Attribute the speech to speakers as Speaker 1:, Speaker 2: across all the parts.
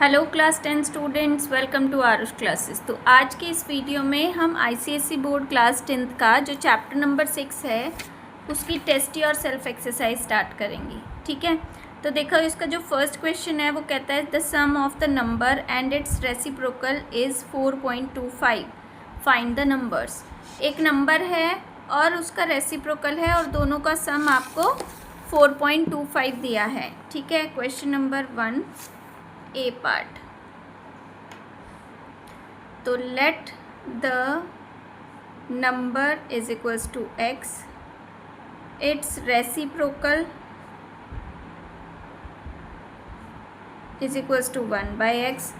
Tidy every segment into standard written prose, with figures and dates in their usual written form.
Speaker 1: Hello class 10 students, welcome to Arush classes. तो आज के इस वीडियो में हम आईसीएसई बोर्ड क्लास 10th का जो चैप्टर नंबर 6 है उसकी टेस्टी और सेल्फ एक्सरसाइज स्टार्ट करेंगे। ठीक है, तो देखो इसका जो फर्स्ट क्वेश्चन है वो कहता है the sum of the number and its reciprocal is 4.25, find the numbers. एक नंबर है और उसका रेसिप्रोकल है और दोनों का सम आपको 4.25 दिया है। ठीक है, क्वेश्चन नंबर 1 ए पार्ट। तो let the number is equals to x, it's reciprocal is equals to 1/x।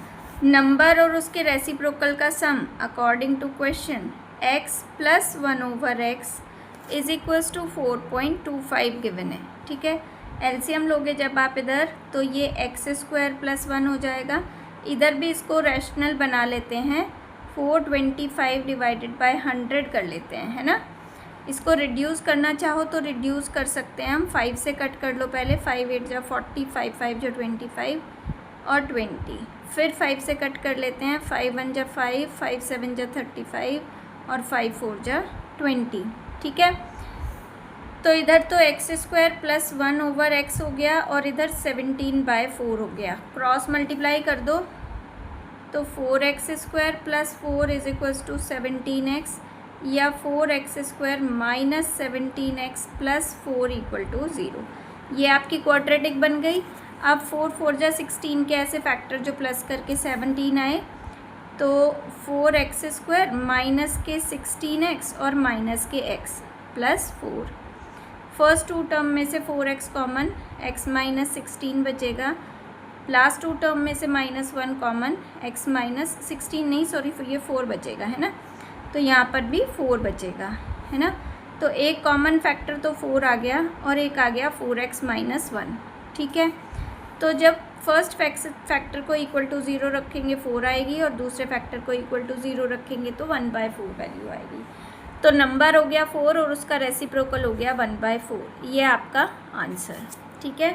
Speaker 1: Number और उसके रेसिप्रोकल का sum according to question x plus 1/x is equals to 4.25 given है। ठीक है, एलसीएम लोगे जब आप इधर तो ये x² प्लस 1 हो जाएगा। इधर भी इसको रैशनल बना लेते हैं, 425 डिवाइडेड बाय 100 कर लेते हैं, है ना। इसको रिड्यूस करना चाहो तो रिड्यूस कर सकते हैं हम, 5 से कट कर लो पहले, 5 8 जा 40, 5 5 जा 25 और 20, फिर 5 से कट कर लेते हैं, 5 1 जा 5, 5 7 जा 35 और 5 4 जा 20। ठीक है, तो इधर तो x² प्लस 1/x हो गया और इधर 17/4 हो गया। क्रॉस मल्टीप्लाई कर दो तो 4x² plus 4 is equals to 17x या 4x² minus 17x plus 4 equal to 0। ये आपकी क्वाड्रेटिक बन गई। अब 4 4 जा 16 के ऐसे फैक्टर जो प्लस करके 17 आए, तो 4x² माइनस के 16x और माइनस के x plus 4। First two term में से 4x कॉमन, x माइनस 16 बचेगा। लास्ट टू टर्म में से -1 कॉमन, x माइनस 16 नहीं सॉरी ये 4 बचेगा, है ना। तो यहाँ पर भी 4 बचेगा, है ना। तो एक कॉमन फैक्टर तो 4 आ गया और एक आ गया 4x माइनस 1। ठीक है, तो जब फर्स्ट फैक्टर को इक्वल टू 0 रखेंगे 4 आएगी और दूसरे फैक्टर को इक्वल टू 0 रखेंगे तो 1/4 वैल्यू आएगी। तो नंबर हो गया 4 और उसका रेसिप्रोकल हो गया 1/4। ये आपका आंसर। ठीक है,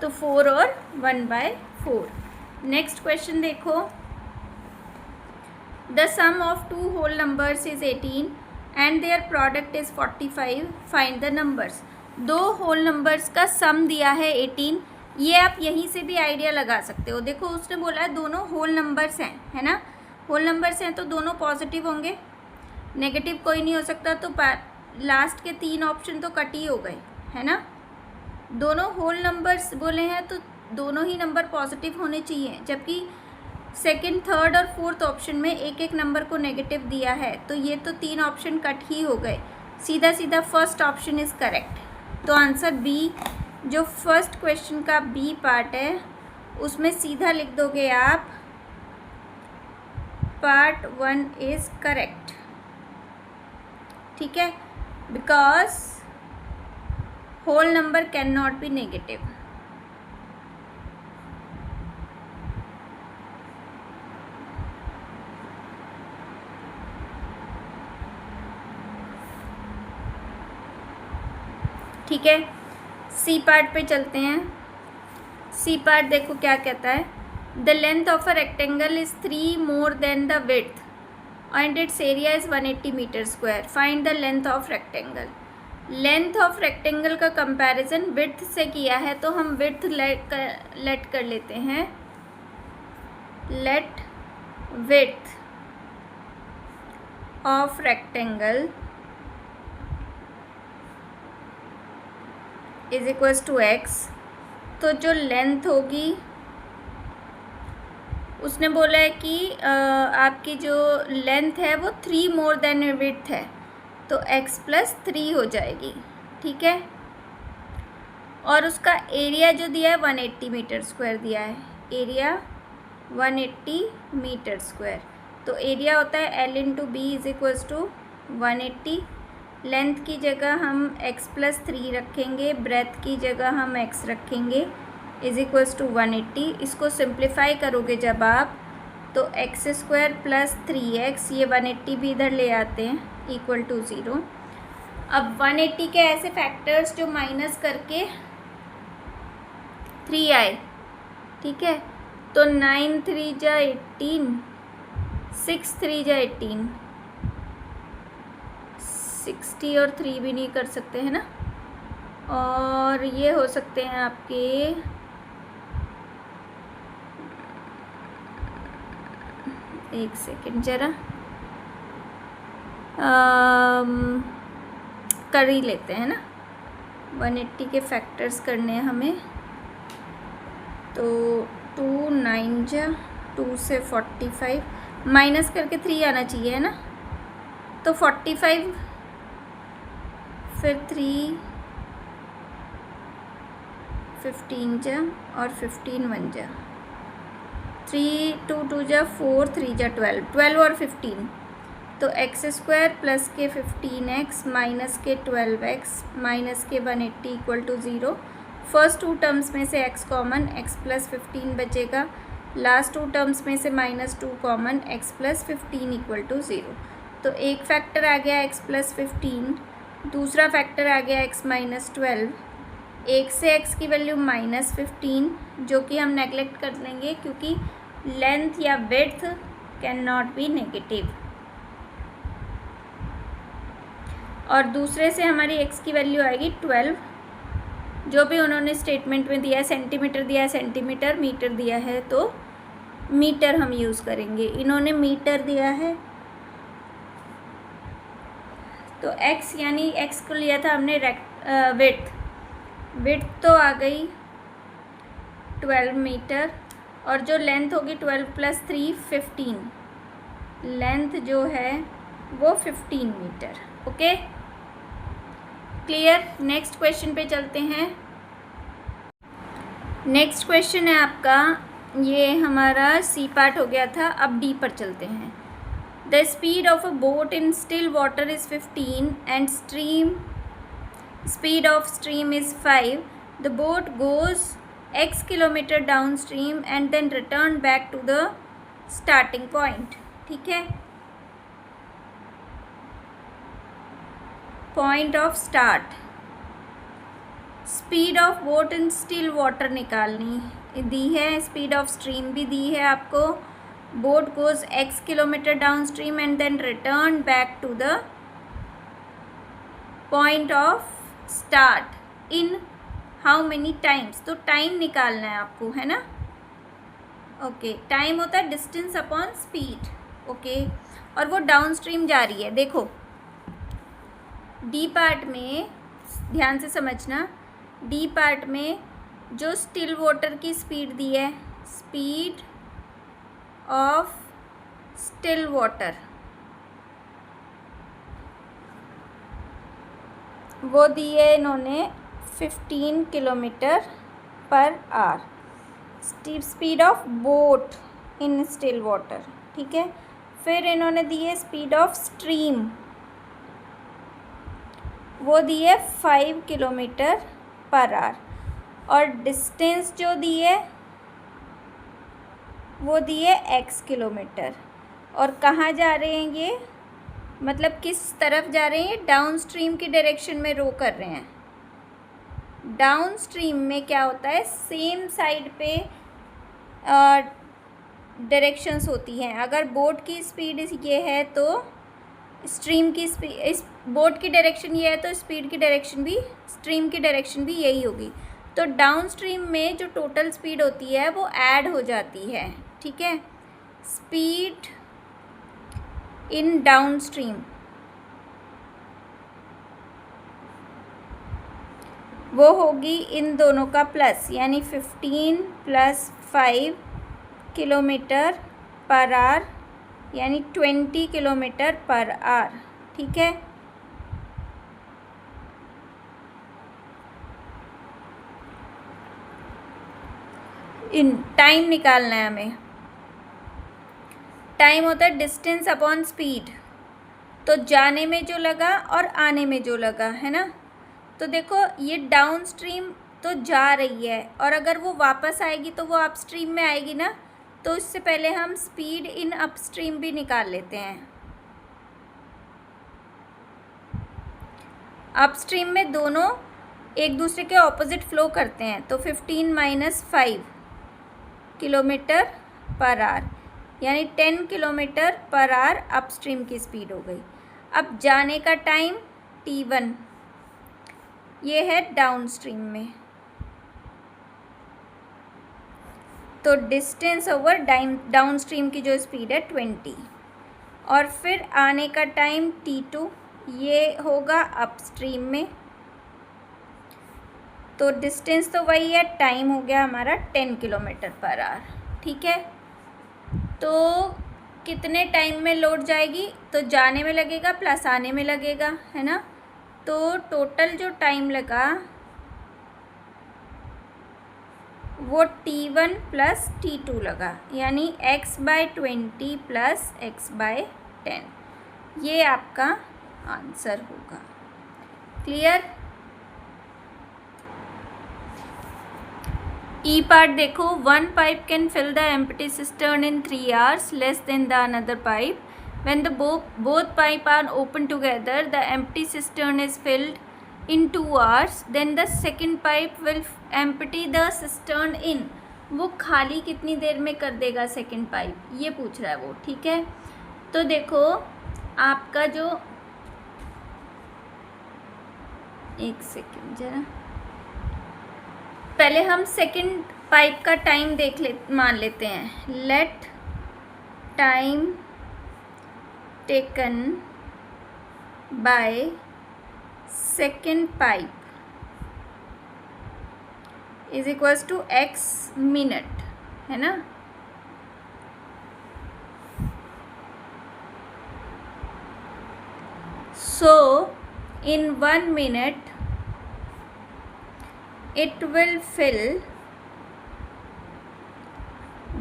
Speaker 1: तो 4 और 1/4। नेक्स्ट क्वेश्चन देखो, the sum of 2 whole numbers is 18 and their product is 45, find the numbers. 2 whole numbers का सम दिया है 18। ये आप यहीं से भी आइडिया लगा सकते हो। देखो उसने बोला है दोनों होल नंबर्स हैं, है ना। होल नंबर्स हैं तो दोनों पॉजिटिव होंगे, नेगेटिव कोई नहीं हो सकता। तो लास्ट के 3 ऑप्शन तो कट ही हो गए, है ना। दोनों होल नंबर्स बोले हैं तो दोनों ही नंबर पॉजिटिव होने चाहिए, जबकि सेकंड, थर्ड और फोर्थ ऑप्शन में एक एक नंबर को नेगेटिव दिया है, तो ये तो 3 ऑप्शन कट ही हो गए। सीधा सीधा फर्स्ट ऑप्शन इज़ करेक्ट। तो आंसर बी, जो फर्स्ट क्वेश्चन का बी पार्ट है उसमें सीधा लिख दोगे आप पार्ट 1 इज़ करेक्ट। ठीक है, because whole number can not be negative. ठीक है, सी पार्ट पे चलते हैं। सी पार्ट देखो क्या कहता है, the length of a rectangle is 3 more than the width and its area is 180 metre square, find the length of rectangle. Length of rectangle का कंपैरिजन विड्थ से किया है तो हम विड्थ लेट कर लेते हैं। Let width of rectangle is equals to x। तो जो लेंथ होगी उसने बोला है कि आपकी जो लेंथ है वो 3 मोर देन विड्थ है, तो x प्लस 3 हो जाएगी। ठीक है, और उसका एरिया जो दिया है 180 मीटर स्क्वायर दिया है, एरिया 180 मीटर स्क्वायर। तो एरिया होता है L into B is equals to 180। Length की जगह हम x प्लस 3 रखेंगे, ब्रेथ की जगह हम x रखेंगे, इज इक्वल्स टू 180। इसको सिंप्लीफाई करोगे जब आप तो x² प्लस 3x, ये 180 भी इधर ले आते हैं, इक्वल टू 0। अब 180 के ऐसे फैक्टर्स जो माइनस करके 3 आए, ठीक है, तो 9 3 जा 18, 6 3 जा 18, 60 और 3 भी नहीं कर सकते है ना, और ये हो सकते हैं आपके एक सेकेंड जरा कर ही लेते हैं ना, 180 के फैक्टर्स करने हैं हमें। तो 2 9 जा 2 से 45 माइनस करके 3 आना चाहिए है ना, तो 45 फिर 3 15 जा और 15 1 जा, 3 2 2 जा 4 3 जा 12, 12 और 15, तो एक्स स्क्वायर प्लस के 15x माइनस के 12x माइनस के 180 equal to 0। First two terms में से x कॉमन, x प्लस 15 बचेगा, लास्ट टू टर्म्स में से -2 common, x plus 15 equal to 0। तो एक फैक्टर आ गया x प्लस 15, दूसरा फैक्टर आ गया x माइनस 12, एक से x की वैल्यू -15 जो कि हम नेगलेक्ट कर देंगे क्योंकि लेंथ या width can not be negative, और दूसरे से हमारी x की वैल्यू आएगी 12, जो भी उन्होंने स्टेटमेंट में दिया है, सेंटीमीटर दिया है सेंटीमीटर, मीटर दिया है तो मीटर हम यूज़ करेंगे, इन्होंने मीटर दिया है। तो x यानी x को लिया था हमने विड्थ तो आ गई 12 मीटर, और जो लेंथ होगी 12 प्लस 3 15, लेंथ जो है वो 15 metre. Okay clear. Next question पे चलते हैं। नेक्स्ट क्वेश्चन है आपका, ये हमारा सी पार्ट हो गया था, अब डी पर चलते हैं। The speed of a boat in still water is 15 and speed of stream is 5. The boat goes x kilometer downstream and then return back to the starting point. ठीक है, point of start. Speed of boat in still water निकालनी दी है, speed of stream भी दी है आपको। Boat goes x kilometre downstream and then return back to the point of start in how many times, तो time निकालना है आपको है ना। ओके टाइम होता है डिस्टेंस अपॉन स्पीड। ओके और वो डाउन स्ट्रीम जा रही है। देखो डी पार्ट में ध्यान से समझना, डी पार्ट में जो स्टिल वाटर की स्पीड दी है, स्पीड ऑफ स्टिल वाटर, वो दी है इन्होंने 15 kilometre per our. Speed of boat in still water, ठीक है। फिर इन्होंने दी है स्पीड ऑफ स्ट्रीम, वो दी है 5 किलोमीटर पर आवर, और डिस्टेंस जो दी है वो दी है x किलोमीटर। और कहाँ जा रहे हैं ये, मतलब किस तरफ जा रहे हैं, डाउन स्ट्रीम की डायरेक्शन में रो कर रहे हैं। डाउन स्ट्रीम में क्या होता है, सेम साइड पे डायरेक्शंस होती हैं। अगर बोट की स्पीड ये है तो स्ट्रीम की स्पीड, इस बोट की डायरेक्शन ये है तो स्पीड की डायरेक्शन भी, स्ट्रीम की डायरेक्शन भी यही होगी। तो डाउन स्ट्रीम में जो टोटल स्पीड होती है वो ऐड हो जाती है, ठीक है। स्पीड इन डाउन स्ट्रीम वो होगी इन दोनों का प्लस, यानी 15 + 5 किलोमीटर पर आवर, यानी 20 किलोमीटर पर आवर, ठीक है। इन टाइम निकालना है हमें। टाइम होता है डिस्टेंस अपॉन स्पीड, तो जाने में जो लगा और आने में जो लगा है ना। तो देखो ये डाउन स्ट्रीम तो जा रही है, और अगर वो वापस आएगी तो वो अप स्ट्रीम में आएगी ना, तो इससे पहले हम स्पीड इन अप स्ट्रीम भी निकाल लेते हैं। अप स्ट्रीम में दोनों एक दूसरे के ऑपोजिट फ्लो करते हैं, तो 15 - 5 किलोमीटर पर आवर, यानी 10 किलोमीटर पर आवर अपस्ट्रीम की स्पीड हो गई। अब जाने का टाइम t1, ये है डाउनस्ट्रीम में, तो डिस्टेंस ओवर डाउनस्ट्रीम की जो स्पीड है 20, और फिर आने का टाइम t2, ये होगा अपस्ट्रीम में, तो डिस्टेंस तो वही है, टाइम हो गया हमारा 10 किलोमीटर पर आवर। ठीक है, तो कितने टाइम में लोड जाएगी, तो जाने में लगेगा प्लस आने में लगेगा, है ना, तो टोटल जो टाइम लगा वो t1 प्लस t2 लगा, यानी x/20 प्लस x/10, ये आपका आंसर होगा। क्लियर? ई पार्ट देखो, one pipe can fill the empty cistern in 3 hours less than the another pipe. When the both pipe are open together, the empty cistern is filled in 2 hours. Then the second pipe will empty the cistern in. वो खाली कितनी देर में कर देगा second pipe, ये पूछ रहा है वो। ठीक है, तो देखो आपका जो, एक सेकंड जरा, पहले हम सेकंड पाइप का टाइम मान लेते हैं। Let time taken by second pipe is equals to x minute, है ना। सो इन 1 minute it will fill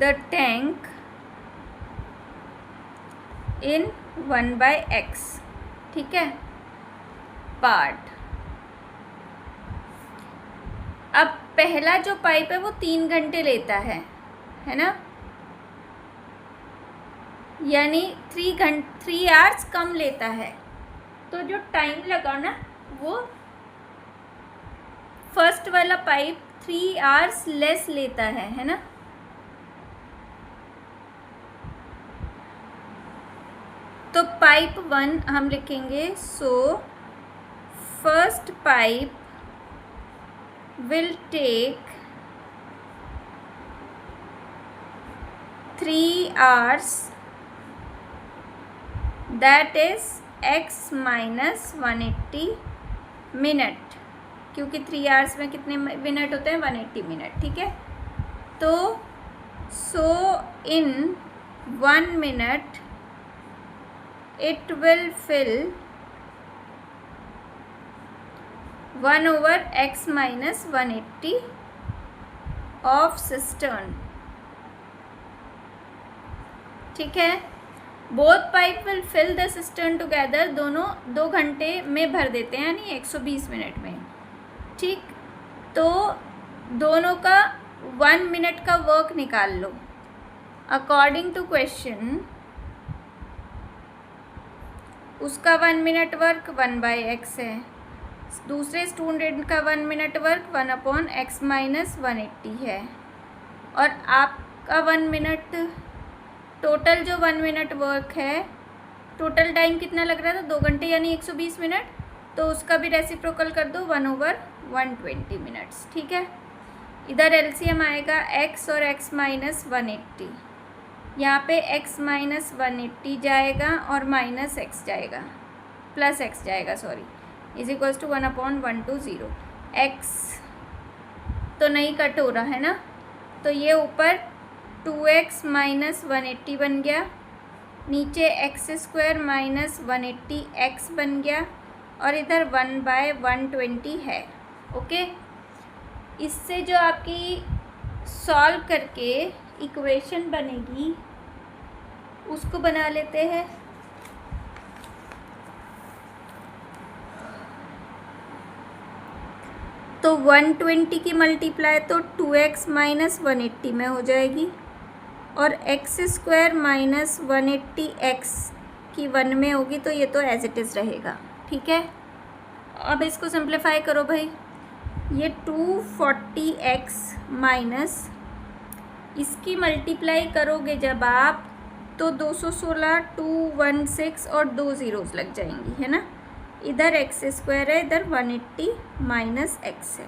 Speaker 1: the tank in 1/x। ठीक है, पार्ट। अब पहला जो पाइप है वो 3 घंटे लेता है ना, यानी 3 hours कम लेता है, तो जो टाइम लगा ना वो फर्स्ट वाला पाइप 3 hours लेस लेता है ना। तो पाइप 1 हम लिखेंगे, so first pipe will take 3 hours, that is x minus 180 minute, क्योंकि 3 hours में कितने मिनट होते हैं, 180 मिनट। ठीक है, तो सो इन 1 minute it will fill 1/x minus 180 of cistern। ठीक है, both pipe will fill the cistern together, दोनों 2 घंटे में भर देते हैं, यानी 120 मिनट में। ठीक, तो दोनों का 1 minute का वर्क निकाल लो। अकॉर्डिंग टू क्वेश्चन उसका 1 minute वर्क 1/x है, दूसरे स्टूडेंट का 1 minute वर्क 1/x माइनस 180 है, और आपका 1 minute, टोटल जो 1 minute वर्क है, टोटल टाइम कितना लग रहा था, 2 घंटे यानी 120 मिनट, तो उसका भी रेसिप्रोकल कर दो 1/120 मिनट्स। ठीक है, इधर एलसीएम आएगा x और x माइनस 180, यहाँ पे x माइनस 180 जाएगा और माइनस x जाएगा, प्लस x जाएगा, sorry, is equals to 1/120। x तो नहीं कट हो रहा है ना, तो ये ऊपर 2x माइनस 180 बन गया, नीचे x² माइनस 180x बन गया, और इधर 1/120 है। ओके, इससे जो आपकी सॉल्व करके इक्वेशन बनेगी उसको बना लेते हैं। तो 120 की मल्टीप्लाई तो 2x माइनस 180 में हो जाएगी, और x² माइनस 180x की 1 में होगी, तो ये तो एज इट इज़ रहेगा। ठीक है, अब इसको सिंप्लीफाई करो भाई, ये 240x माइनस इसकी मल्टीप्लाई करोगे जब आप तो 216, 216 और 2 ज़ीरोज़ लग जाएंगी, है ना। इधर एक्स स्क्वायर है, इधर 180 माइनस एक्स है।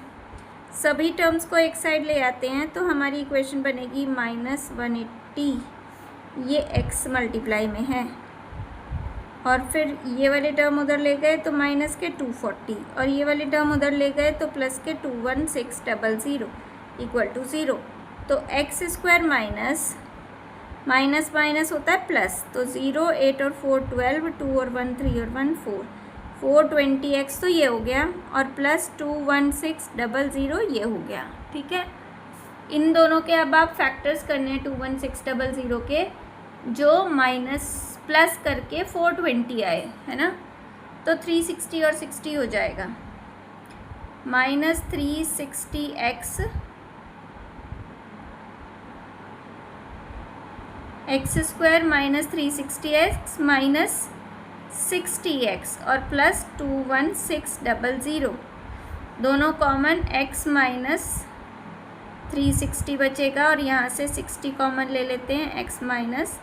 Speaker 1: सभी टर्म्स को एक साइड ले आते हैं तो हमारी इक्वेशन बनेगी -180, ये एक्स मल्टीप्लाई में है, और फिर ये वाले टर्म उधर ले गए तो माइनस के 240, और ये वाले टर्म उधर ले गए तो प्लस के 21600 इक्वल टू 0। तो x square minus minus minus होता है प्लस, तो 0, 8 और 4 12, 2 और 1 3 और 1 4, 420x तो ये हो गया, और प्लस 21600 ये हो गया। ठीक है, इन दोनों के अब आप फैक्टर्स करने हैं 21600 के, जो माइनस प्लस करके 420 आए, है ना। तो 360 और 60 हो जाएगा, -360x x square -360x minus 60x और प्लस 21600, दोनों कॉमन, x माइनस 360 बचेगा, और यहाँ से 60 कॉमन ले लेते हैं, x माइनस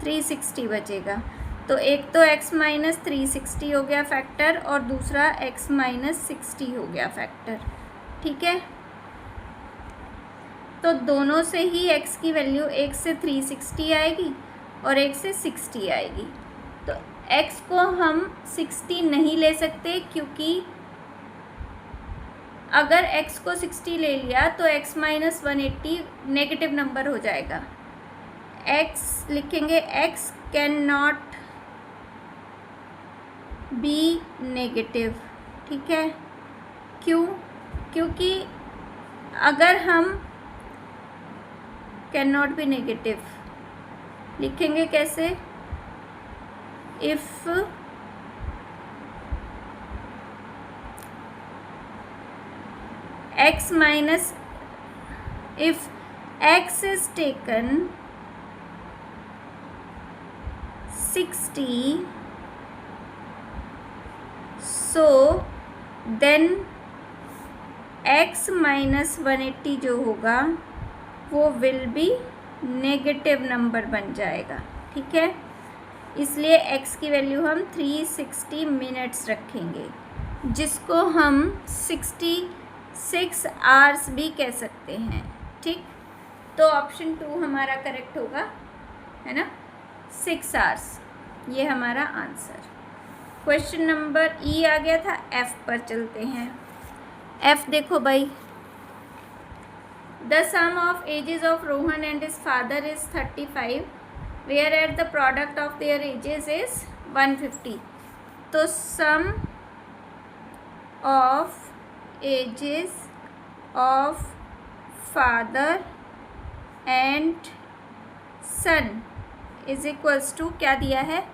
Speaker 1: 360 बचेगा। तो एक तो x माइनस 360 हो गया फैक्टर, और दूसरा x माइनस 60 हो गया फैक्टर। ठीक है, तो दोनों से ही x की वैल्यू, एक से 360 आएगी और एक से 60 आएगी। तो x को हम 60 नहीं ले सकते, क्योंकि अगर x को 60 ले लिया तो x माइनस 180 नेगेटिव नंबर हो जाएगा। x लिखेंगे, x can not be negative. ठीक है, क्यों? क्योंकि अगर हम कैन नॉट बी नेगेटिव लिखेंगे कैसे? If x minus, if x is taken 60, so then x minus 180 जो होगा वो विल बी नेगेटिव नंबर बन जाएगा। ठीक है, इसलिए x की वैल्यू हम 360 मिनट्स रखेंगे, जिसको हम 66 आवर्स भी कह सकते हैं। ठीक, तो ऑप्शन 2 हमारा करेक्ट होगा, है ना, 6 आवर्स, ये हमारा आंसर। क्वेश्चन नंबर ई आ गया था, F पर चलते हैं। F देखो भाई, the sum of ages of Rohan and his father is 35, whereas the product of their ages is 150. तो sum of ages of father and son is equals to क्या दिया है?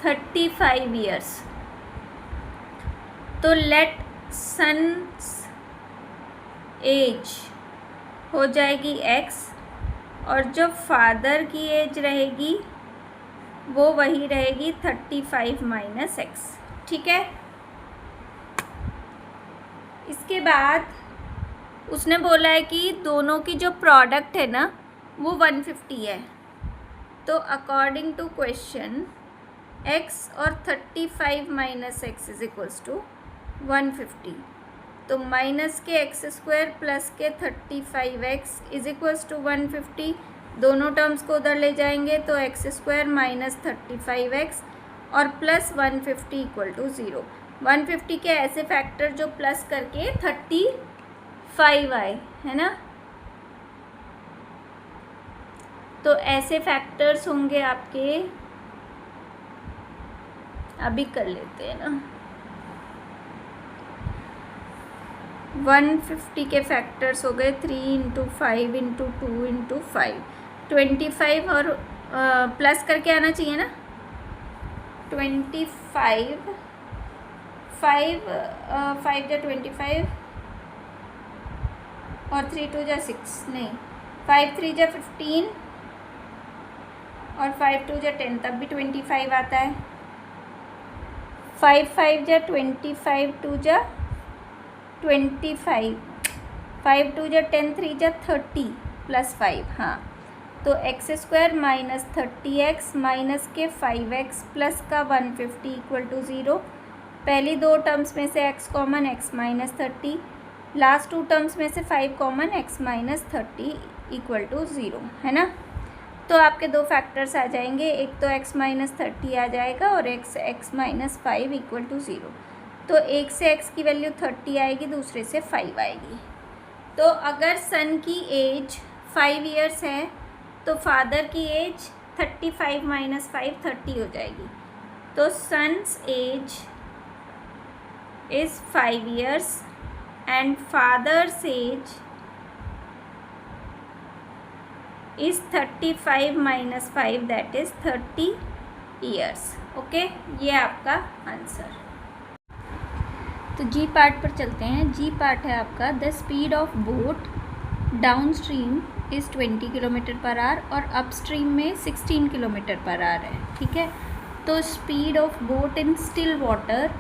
Speaker 1: 35 years। तो लेट सन्स एज हो जाएगी x, और जो father की एज रहेगी वो वही रहेगी 35 माइनस x। ठीक है, इसके बाद उसने बोला है कि दोनों की जो प्रोडक्ट है ना वो 150 है। तो अकॉर्डिंग टू क्वेश्चन x और 35 minus x is equals to 150, तो माइनस के एक्स स्क्वायर प्लस के 35x इज इक्वल्स टू 150, दोनों टर्म्स को उधर ले जाएंगे तो एक्स स्क्वायर माइनस 35x और प्लस 150 इक्वल टू 0। 150 के ऐसे फैक्टर जो प्लस करके 35 आए, है ना। तो ऐसे फैक्टर्स होंगे आपके, अभी कर लेते हैं ना। 150 के फैक्टर्स हो गए 3 × 5 × 2 × 5, 25 और प्लस करके आना चाहिए ना। 25, 5 जा 25 और 3 2 जा 6, नहीं 5 3 जा 15 और 5 2 जा 10, तब भी 25 आता है। 5 5 जा 25, 2 जा 25, 5 2 जा 10, 3 जा 30 प्लस 5, हाँ, तो x square minus 30x minus के 5x प्लस का 150 इक्वल टू 0। पहली दो टर्म्स में से x common, x minus 30, last two terms में से 5 common, x minus 30 equal to 0, है ना। तो आपके दो फैक्टर्स आ जाएंगे, एक तो x माइनस 30 आ जाएगा और x माइनस 5 इक्वल टू 0। तो एक से x की वैल्यू 30 आएगी, दूसरे से 5 आएगी। तो अगर सन की एज 5 ईयर्स है तो फादर की एज 35 माइनस 5 30 हो जाएगी। तो son's age is 5 years and father's age is 35 minus 5 that is 30 years. Okay, ये आपका आंसर। तो जी पार्ट पर चलते हैं। जी पार्ट है आपका, the speed of boat downstream is 20 kilometre per hour और अपस्ट्रीम में 16 किलोमीटर पर आवर है, ठीक है। तो speed of boat in still water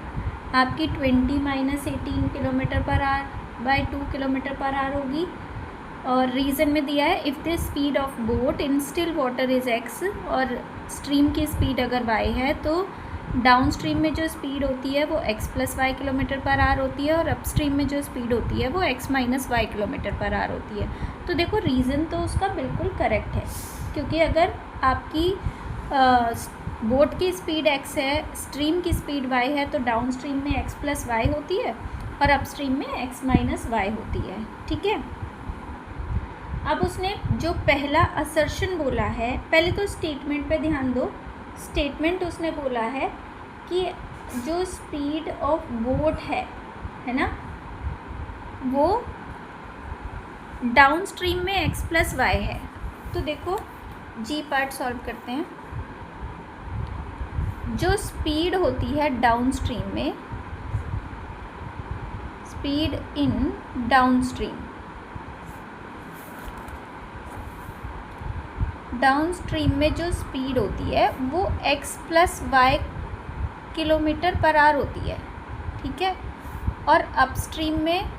Speaker 1: आपकी 20 माइनस 18 kilometre per hour by 2 kilometre per hour होगी। और रीज़न में दिया है if the speed of boat in still water is x और स्ट्रीम की स्पीड अगर y है तो डाउन स्ट्रीम में जो स्पीड होती है वो x plus y kilometre per hour होती है और अपस्ट्रीम में जो स्पीड होती है वो x minus y kilometre per hour होती है। तो देखो रीज़न तो उसका बिल्कुल करेक्ट है, क्योंकि अगर आपकी बोट की स्पीड x है, स्ट्रीम की स्पीड y है, तो डाउन स्ट्रीम में x प्लस वाई होती है और अपस्ट्रीम में x माइनस वाई होती है, ठीक है। अब उसने जो पहला असर्शन बोला है, पहले तो स्टेटमेंट पे ध्यान दो। स्टेटमेंट उसने बोला है कि जो स्पीड ऑफ बोट है ना, वो डाउन स्ट्रीम में x प्लस वाई है। तो देखो जी पार्ट सॉल्व करते हैं। जो स्पीड होती है डाउन स्ट्रीम में, speed in downstream, downstream में जो स्पीड होती है वो x plus y kilometre per hour होती है, ठीक है। और अपस्ट्रीम में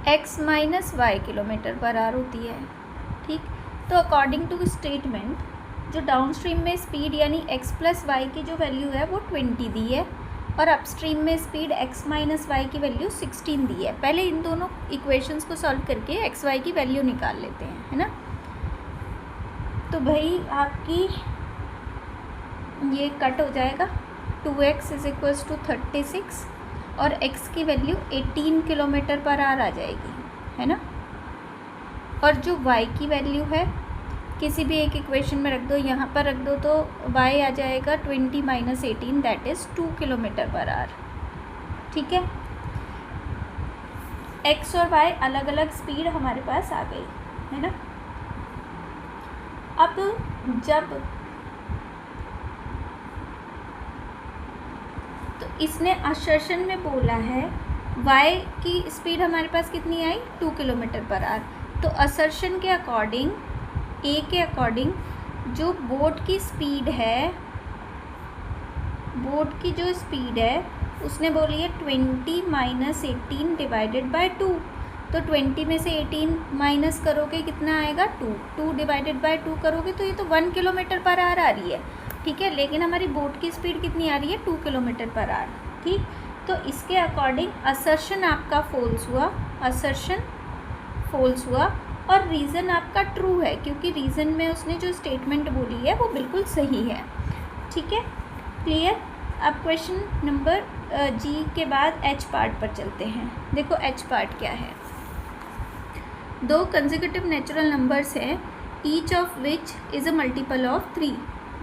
Speaker 1: x minus y kilometre per hour होती है, ठीक। तो अकॉर्डिंग टू स्टेटमेंट जो डाउन स्ट्रीम में स्पीड यानी x प्लस वाई की जो वैल्यू है वो 20 दी है और अपस्ट्रीम में स्पीड x माइनस वाई की वैल्यू 16 दी है। पहले इन दोनों इक्वेशंस को सॉल्व करके x y की वैल्यू निकाल लेते हैं, है ना। तो भाई आपकी ये कट हो जाएगा, 2x इज इक्वल्स टू 36 और x की वैल्यू 18 किलोमीटर पर आवर आ जाएगी, है ना। और जो y की वैल्यू है किसी भी एक इक्वेशन में रख दो, यहाँ पर रख दो तो y आ जाएगा 20 माइनस 18 that is 2 kilometre per hour, ठीक है। x और y अलग अलग स्पीड हमारे पास आ गई, है ना। अब जब तो इसने असर्शन में बोला है y की स्पीड हमारे पास कितनी आई 2 किलोमीटर पर आवर। तो असर्शन के अकॉर्डिंग ए के अकॉर्डिंग जो बोट की स्पीड है, बोट की जो स्पीड है उसने बोली है 20 माइनस 18 डिवाइडेड बाय 2। तो 20 में से 18 माइनस करोगे कितना आएगा 2, 2 डिवाइडेड बाय 2 करोगे तो ये तो 1 किलोमीटर पर आवर आ रही है, ठीक है। लेकिन हमारी बोट की स्पीड कितनी आ रही है 2 किलोमीटर पर आवर, ठीक। तो इसके अकॉर्डिंग असर्शन आपका फॉल्स हुआ, असर्शन फॉल्स हुआ और रीज़न आपका ट्रू है, क्योंकि रीज़न में उसने जो स्टेटमेंट बोली है वो बिल्कुल सही है, ठीक है। क्लियर। अब क्वेश्चन नंबर जी के बाद एच पार्ट पर चलते हैं। देखो एच पार्ट क्या है। दो कंसेक्यूटिव नेचुरल नंबर्स हैं, each of which is a multiple of 3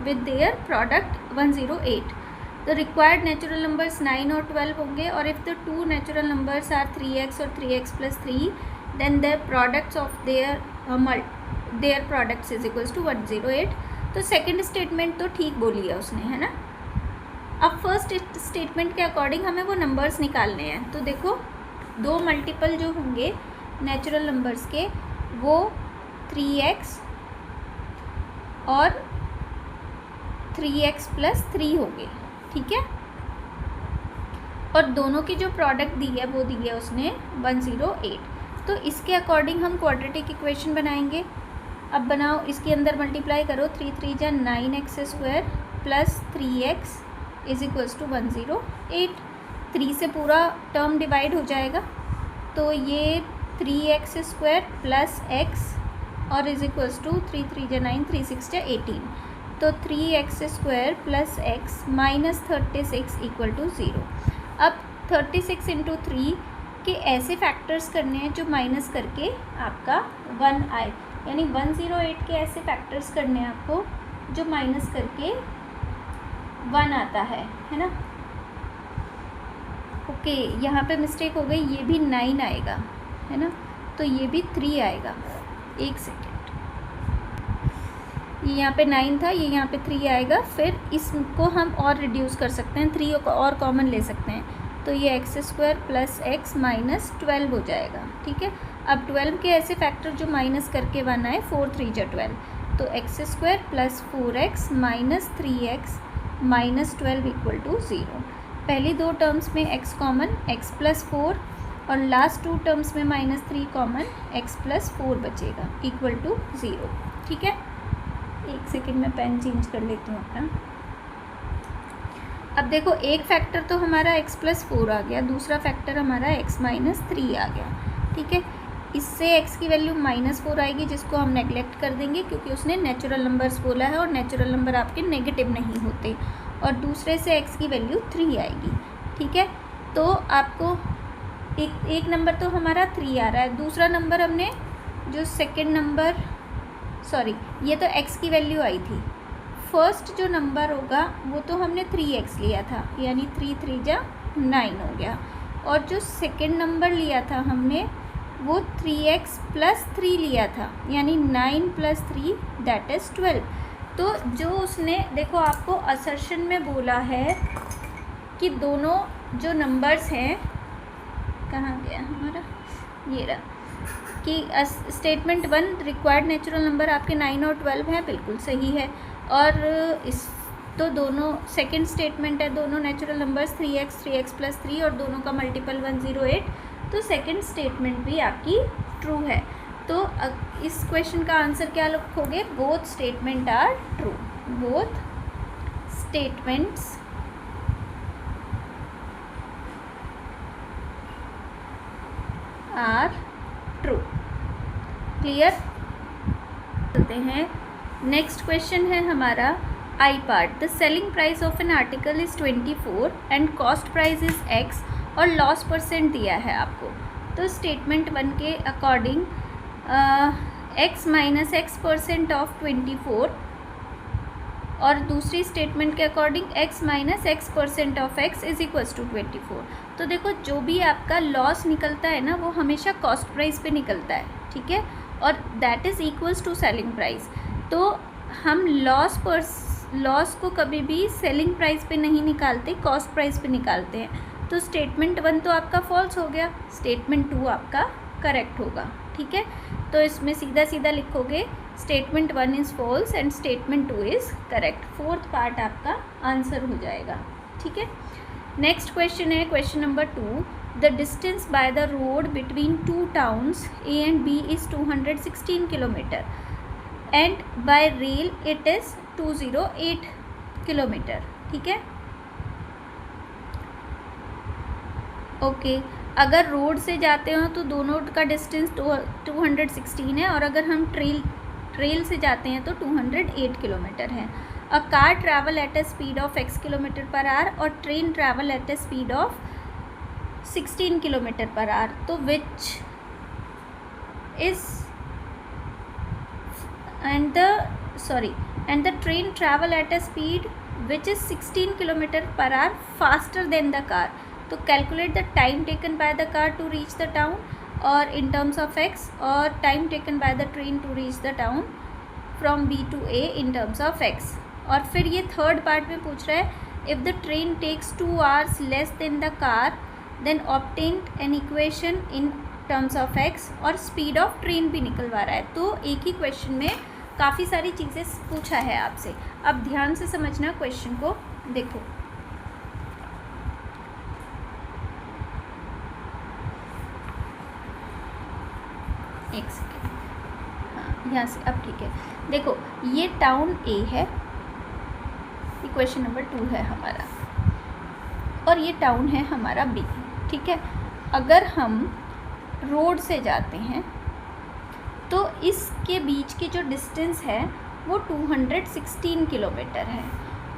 Speaker 1: with their product 108। The required natural numbers 9 और 12 होंगे और if the two natural numbers are 3x और 3x plus 3 then their products of their products is equals to 108। तो second statement तो ठीक बोली है उसने, है ना। अब फर्स्ट स्टेटमेंट के अकॉर्डिंग हमें वो नंबर्स निकालने हैं। तो देखो दो मल्टीपल जो होंगे नेचुरल नंबर्स के वो 3x और 3x प्लस 3 हो गए, ठीक है। और दोनों की जो प्रोडक्ट दी है वो दी है उसने 108। तो इसके अकॉर्डिंग हम क्वाड्रेटिक इक्वेशन बनाएंगे। अब बनाओ, इसके अंदर मल्टीप्लाई करो, 3 3 जा 9x² plus 3x is equals to 108। 3 से पूरा टर्म डिवाइड हो जाएगा, तो ये 3x² प्लस x और इज इक्वल्स टू 3 3 जा 9 3 6 जा 18। तो 3x² plus x minus 36 equal to 0। अब 36 इंटू 3 के ऐसे फैक्टर्स करने हैं जो माइनस करके आपका 1 आए, यानी 108 के ऐसे फैक्टर्स करने हैं आपको जो माइनस करके 1 आता है ना। ओके, यहाँ पे मिस्टेक हो गई, ये भी 9 आएगा, है ना, तो ये भी 3 आएगा। एक सेकेंड, ये यहाँ पे 9 था, ये यहाँ पे 3 आएगा। फिर इसको हम और रिड्यूस कर सकते हैं, 3 को और कॉमन ले सकते हैं, तो ये x² प्लस x माइनस 12 हो जाएगा, ठीक है। अब 12 के ऐसे फैक्टर जो माइनस करके 1 आए, 4 3 जा 12, तो x² plus 4x minus 3x minus 12 equal to 0। पहली दो टर्म्स में x कॉमन, x प्लस 4, और लास्ट 2 टर्म्स में माइनस 3 कॉमन, x प्लस 4 बचेगा इक्वल टू 0, ठीक है। एक सेकेंड में पेन चेंज कर लेती हूँ अपना। अब देखो, एक फैक्टर तो हमारा x प्लस 4 आ गया, दूसरा फैक्टर हमारा x माइनस 3 आ गया, ठीक है। इससे x की वैल्यू -4 आएगी, जिसको हम नेगलेक्ट कर देंगे क्योंकि उसने नेचुरल नंबर्स बोला है और नेचुरल नंबर आपके नेगेटिव नहीं होते। और दूसरे से x की वैल्यू 3 आएगी, ठीक है। तो आपको एक नंबर तो हमारा 3 आ रहा है, दूसरा नंबर हमने जो सेकेंड नंबर, सॉरी ये तो x की वैल्यू आई थी, फर्स्ट जो नंबर होगा वो तो हमने 3x लिया था, यानी 3 3 जा 9 हो गया। और जो सेकेंड नंबर लिया था हमने वो 3x प्लस 3 लिया था, यानी 9 प्लस 3 दैट इज़ 12। तो जो उसने देखो आपको असर्शन में बोला है कि दोनों जो नंबर्स हैं, कहाँ गया हमारा, ये रहा, कि स्टेटमेंट 1 रिक्वायर्ड नेचुरल नंबर आपके 9 और 12 है, बिल्कुल सही है। और इस तो दोनों सेकंड स्टेटमेंट है, दोनों नेचुरल नंबर्स 3x प्लस 3 और दोनों का मल्टीपल 108, तो सेकंड स्टेटमेंट भी आपकी ट्रू है। तो इस क्वेश्चन का आंसर क्या लिखोगे, both statement are true, both statements are true. Clear? चलते हैं, नेक्स्ट क्वेश्चन है हमारा I part. The selling price of an article is 24 and cost price is x और लॉस परसेंट दिया है आपको। तो स्टेटमेंट 1 के according x minus x% of 24 और दूसरी स्टेटमेंट के according x minus x% of x is equals to 24। तो देखो, जो भी आपका लॉस निकलता है ना वो हमेशा कॉस्ट प्राइस पे निकलता है, ठीक है, और that is equals to selling price. तो हम लॉस को कभी भी सेलिंग प्राइस पे नहीं निकालते, कॉस्ट प्राइस पे निकालते हैं। तो स्टेटमेंट 1 तो आपका फॉल्स हो गया, स्टेटमेंट 2 आपका करेक्ट होगा, ठीक है। तो इसमें सीधा सीधा लिखोगे statement 1 is false and statement 2 is correct, fourth part आपका आंसर हो जाएगा, ठीक है। नेक्स्ट क्वेश्चन है question number 2। The distance by the road between 2 towns A and B is 216 kilometre and by rail it is 208 kilometre, ठीक है। Okay, अगर road से जाते हो तो दोनों का डिस्टेंस 216 है, और अगर हम ट्रेल से जाते हैं तो 208 किलोमीटर है। A car travel at a speed of x kilometre per hour और train travel at a speed of 16 kilometre per hour. तो which is and the train travel at a speed which is 16 km per hour faster than the car. तो calculate the time taken by the car to reach the town or in terms of x, or time taken by the train to reach the town from B to A in terms of x. और फिर ये third part में पूछ रहा है if the train takes 2 hours less than the car then obtain an equation in terms of x, और speed of train भी निकलवा रहा है। तो एक ही क्वेश्चन में काफ़ी सारी चीज़ें पूछा है आपसे। अब ध्यान से समझना क्वेश्चन को, देखो एक सेकेंड, हाँ यहाँ से अब ठीक है। देखो ये टाउन ए है, ये क्वेश्चन नंबर 2 है हमारा, और ये टाउन है हमारा बी, ठीक है। अगर हम रोड से जाते हैं तो इसके बीच की जो डिस्टेंस है वो 216 किलोमीटर है,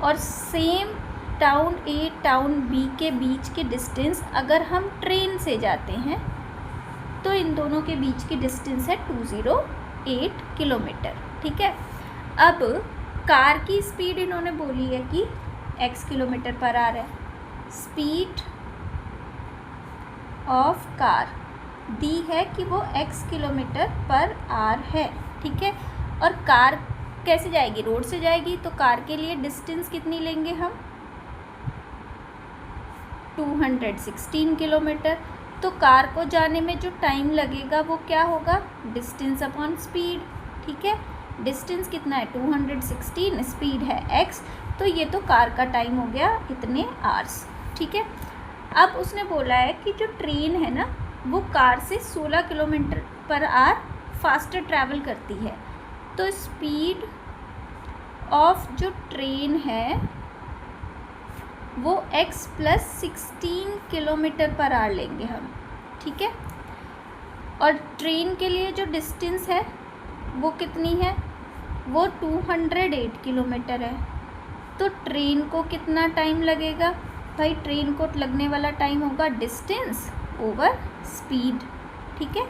Speaker 1: और सेम टाउन ए टाउन बी के बीच की डिस्टेंस अगर हम ट्रेन से जाते हैं तो इन दोनों के बीच की डिस्टेंस है 208 किलोमीटर, ठीक है। अब कार की स्पीड इन्होंने बोली है कि x किलोमीटर पर आवर है, स्पीड ऑफ कार दी है कि वो x किलोमीटर पर आवर है, ठीक है। और कार कैसे जाएगी, रोड से जाएगी, तो कार के लिए डिस्टेंस कितनी लेंगे हम, 216 किलोमीटर। तो कार को जाने में जो टाइम लगेगा वो क्या होगा, डिस्टेंस अपॉन स्पीड, ठीक है। डिस्टेंस कितना है 216, स्पीड है x, तो ये तो कार का टाइम हो गया इतने आवर्स, ठीक है। अब उसने बोला है कि जो ट्रेन है ना वो कार से 16 kilometre per our faster travel करती है, तो स्पीड ऑफ जो ट्रेन है वो x + 16 किलोमीटर पर आवर लेंगे हम, ठीक है। और ट्रेन के लिए जो डिस्टेंस है वो कितनी है, वो 208 किलोमीटर है। तो ट्रेन को कितना टाइम लगेगा भाई, ट्रेन को लगने वाला टाइम होगा डिस्टेंस ओवर स्पीड, ठीक है।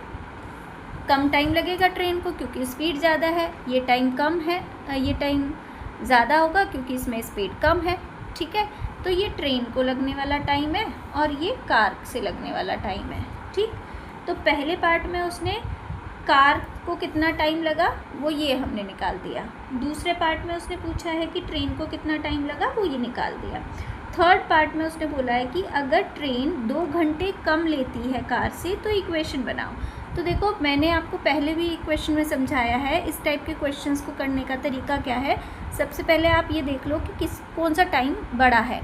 Speaker 1: कम टाइम लगेगा ट्रेन को क्योंकि स्पीड ज़्यादा है, ये टाइम कम है, ये टाइम ज़्यादा होगा क्योंकि इसमें स्पीड कम है, ठीक है। तो ये ट्रेन को लगने वाला टाइम है और ये कार से लगने वाला टाइम है, ठीक। तो पहले पार्ट में उसने कार को कितना टाइम लगा वो ये हमने निकाल दिया, दूसरे पार्ट में उसने पूछा है कि ट्रेन को कितना टाइम लगा वो ये निकाल दिया। थर्ड पार्ट में उसने बोला है कि अगर ट्रेन 2 घंटे कम लेती है कार से तो इक्वेशन बनाओ। तो देखो मैंने आपको पहले भी इक्वेशन में समझाया है इस टाइप के क्वेश्चंस को करने का तरीका क्या है। सबसे पहले आप ये देख लो कि कौन सा टाइम बड़ा है।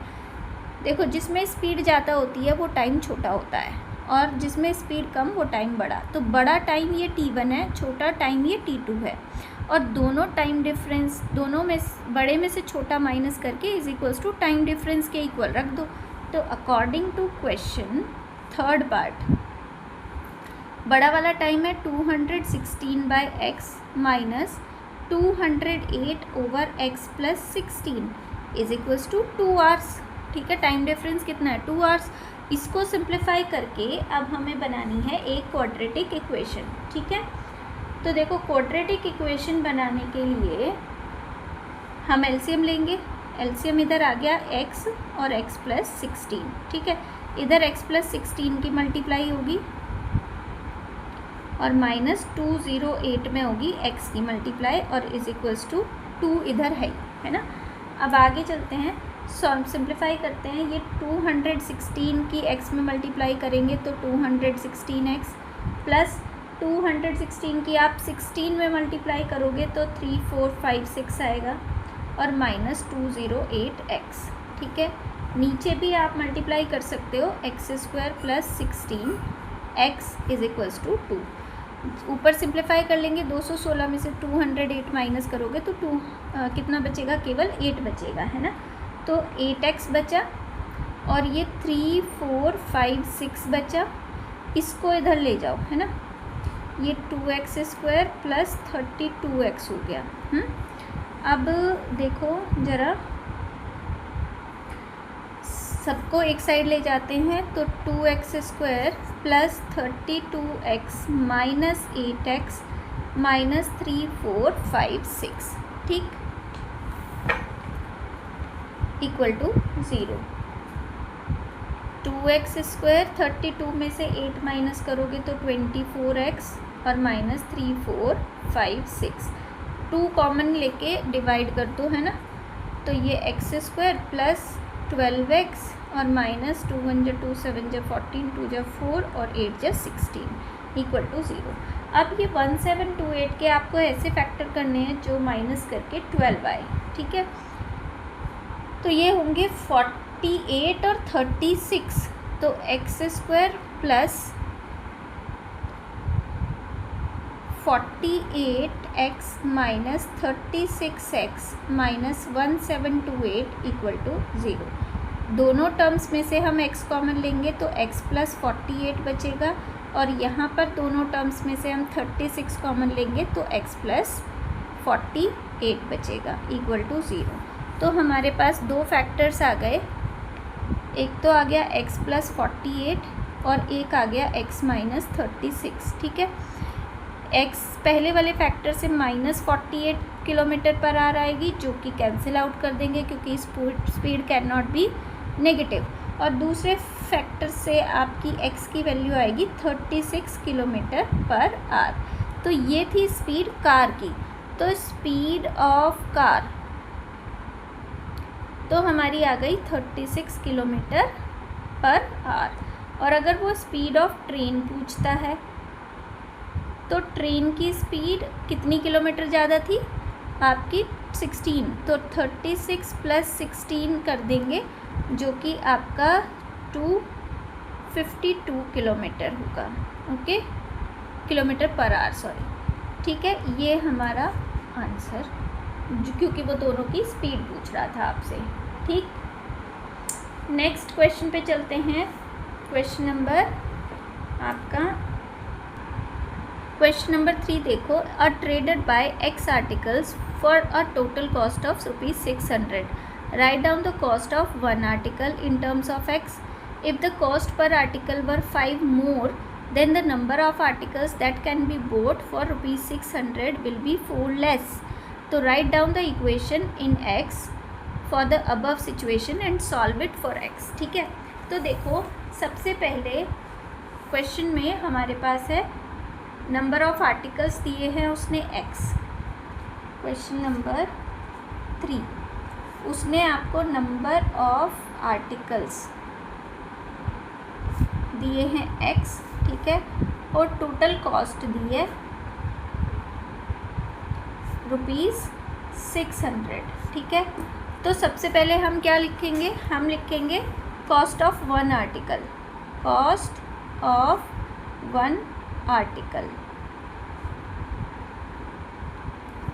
Speaker 1: देखो जिसमें स्पीड ज़्यादा होती है वो टाइम छोटा होता है, और जिसमें स्पीड कम वो टाइम बड़ा। तो बड़ा टाइम ये t1 है, छोटा टाइम ये t2 है, और दोनों टाइम डिफरेंस दोनों में बड़े में से छोटा माइनस करके = टाइम डिफरेंस के इक्वल रख दो। तो according to question third part बड़ा वाला टाइम है 216/x माइनस 208/x + 16 = 2 आवर्स, ठीक है। टाइम डिफरेंस कितना है 2 आवर्स। इसको सिंप्लीफाई करके अब हमें बनानी है एक क्वाड्रेटिक इक्वेशन, ठीक है। तो देखो क्वाड्रेटिक इक्वेशन बनाने के लिए हम एलसीएम लेंगे। एलसीएम इधर आ गया x और x + 16, ठीक है। इधर x + 16 की मल्टीप्लाई होगी और -208 में होगी x की मल्टीप्लाई, और = 2 इधर है ना। अब आगे चलते हैं, सिंप्लीफाई करते हैं। ये 216 की x में मल्टीप्लाई करेंगे तो 216x प्लस 216 की आप 16 में मल्टीप्लाई करोगे तो 3456 आएगा, और -208x, ठीक है। नीचे भी आप मल्टीप्लाई कर सकते हो x² + 16x = 2। ऊपर सिंप्लीफाई कर लेंगे, 216 में से 208 माइनस करोगे तो कितना बचेगा, केवल 8 बचेगा, है ना। तो 8x बचा, और ये 3456 बचा, इसको इधर ले जाओ, है ना। ये 2x² + 32x हो गया। अब देखो ज़रा, सबको एक साइड ले जाते हैं तो 2x² + 32x minus 8x minus 3456, ठीक, = 0। 2x² 32 में से 8 माइनस करोगे तो 24x और -3456, 2 कॉमन लेके डिवाइड कर दो, है ना। तो ये x² + 12x और -2 1 × 2 7 × 14 2 × 4 और 8 × 16 = 0। अब ये 1728 के आपको ऐसे फैक्टर करने हैं जो माइनस करके 12 आए, ठीक है। तो ये होंगे 48 और 36, तो x square plus 48x minus 36x minus 1728 equal to 0। दोनों टर्म्स में से हम x कॉमन लेंगे तो x प्लस 48 बचेगा, और यहाँ पर दोनों टर्म्स में से हम 36 कॉमन लेंगे तो x प्लस 48 बचेगा इक्वल टू 0। तो हमारे पास दो फैक्टर्स आ गए, एक तो आ गया x प्लस 48 और एक आ गया x माइनस 36, ठीक है। x पहले वाले फैक्टर से माइनस 48 किलोमीटर पर आवर आएगी, जो कि कैंसिल आउट कर देंगे क्योंकि speed can not be negative, और दूसरे फैक्टर से आपकी x की वैल्यू आएगी 36 किलोमीटर पर आवर। तो ये थी स्पीड कार की। तो स्पीड ऑफ कार तो हमारी आ गई 36 किलोमीटर पर आवर। और अगर वो स्पीड ऑफ ट्रेन पूछता है तो ट्रेन की स्पीड कितनी किलोमीटर ज़्यादा थी आपकी 16, तो 36 प्लस 16 कर देंगे जो कि आपका 252 किलोमीटर होगा, okay, kilometre per our, sorry, ठीक है। ये हमारा आंसर, क्योंकि वो दोनों की स्पीड पूछ रहा था आपसे, ठीक। नेक्स्ट क्वेश्चन पे चलते हैं। क्वेश्चन नंबर 3 देखो। A trader buy x articles for a total cost of ₹600। Right down the cost of one article in terms of x. If the cost per article were 5 more then the number of articles that can be bought for ₹600 will be 4 less. तो write down the equation in x for the above situation and solve it for x, ठीक है। तो देखो, सबसे पहले question में हमारे पास है नंबर ऑफ आर्टिकल्स दिए हैं उसने x। क्वेश्चन नंबर 3, उसने आपको नंबर ऑफ आर्टिकल्स दिए हैं x, ठीक है, और टोटल कॉस्ट दी है ₹600, ठीक है। तो सबसे पहले हम क्या लिखेंगे, हम लिखेंगे cost of one article, cost of one article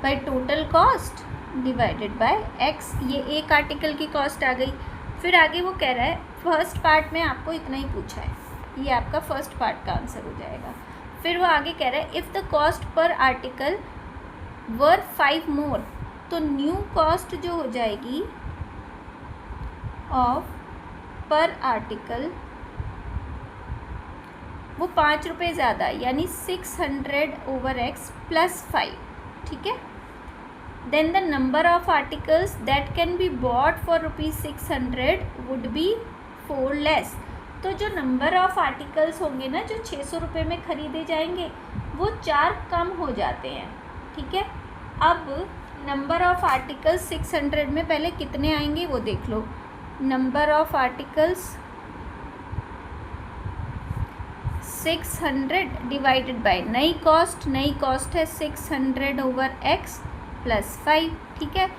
Speaker 1: by total cost divided by x। ये एक आर्टिकल की कॉस्ट आ गई। फिर आगे वो कह रहा है, फर्स्ट पार्ट में आपको इतना ही पूछा है, ये आपका फर्स्ट पार्ट का आंसर हो जाएगा। फिर वो आगे कह रहा है if the cost per article were 5 more, तो न्यू कॉस्ट जो हो जाएगी ऑफ पर आर्टिकल वो ₹5 ज़्यादा, यानी 600/x प्लस 5, ठीक है। Then the number of articles that can be bought for ₹600 would be 4 less. तो जो नंबर ऑफ आर्टिकल्स होंगे ना, जो 600 रुपये में ख़रीदे जाएंगे, वो 4 कम हो जाते हैं, ठीक है। अब नंबर ऑफ आर्टिकल्स 600 में पहले कितने आएंगे वो देख लो। Number of articles 600 divided by नई कॉस्ट है 600/x प्लस 5, ठीक है।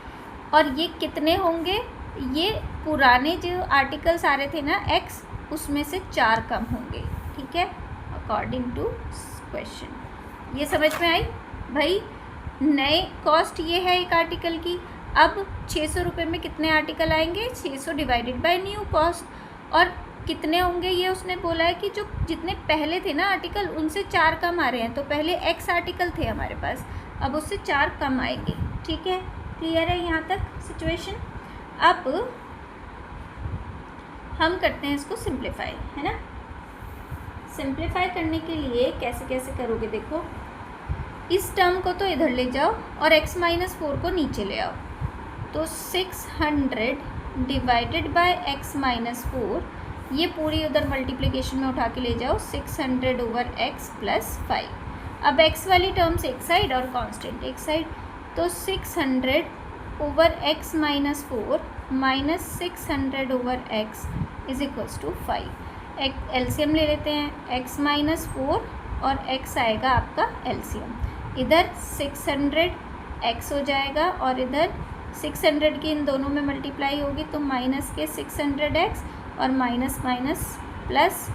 Speaker 1: और ये कितने होंगे, ये पुराने जो आर्टिकल्स आ रहे थे ना x, उसमें से 4 कम होंगे, ठीक है, अकॉर्डिंग टू क्वेश्चन। ये समझ में आई भाई। नए कॉस्ट ये है एक आर्टिकल की। अब 600 रुपये में कितने आर्टिकल आएंगे, 600 डिवाइडेड बाय न्यू कॉस्ट, और कितने होंगे ये उसने बोला है कि जो जितने पहले थे ना आर्टिकल, उनसे 4 कम आ रहे हैं। तो पहले x आर्टिकल थे हमारे पास, अब उससे 4 कम आएंगे, ठीक है। क्लियर है यहाँ तक सिचुएशन। अब हम करते हैं इसको सिंप्लीफाई, है ना। सिंप्लीफाई करने के लिए कैसे कैसे करोगे देखो, इस टर्म को तो इधर ले जाओ और x-4 को नीचे ले आओ। तो 600 डिवाइडेड बाय x-4, ये पूरी उधर मल्टीप्लिकेशन में उठा के ले जाओ, 600/x प्लस 5। अब x वाली टर्म्स एक साइड और कांस्टेंट एक साइड, तो 600/x-4 minus 600/x is equals to 5। LCM ले लेते हैं, x-4 और x आएगा आपका एलसीएम। इधर 600x हो जाएगा और इधर 600 की इन दोनों में मल्टीप्लाई होगी तो माइनस के 600x और माइनस माइनस प्लस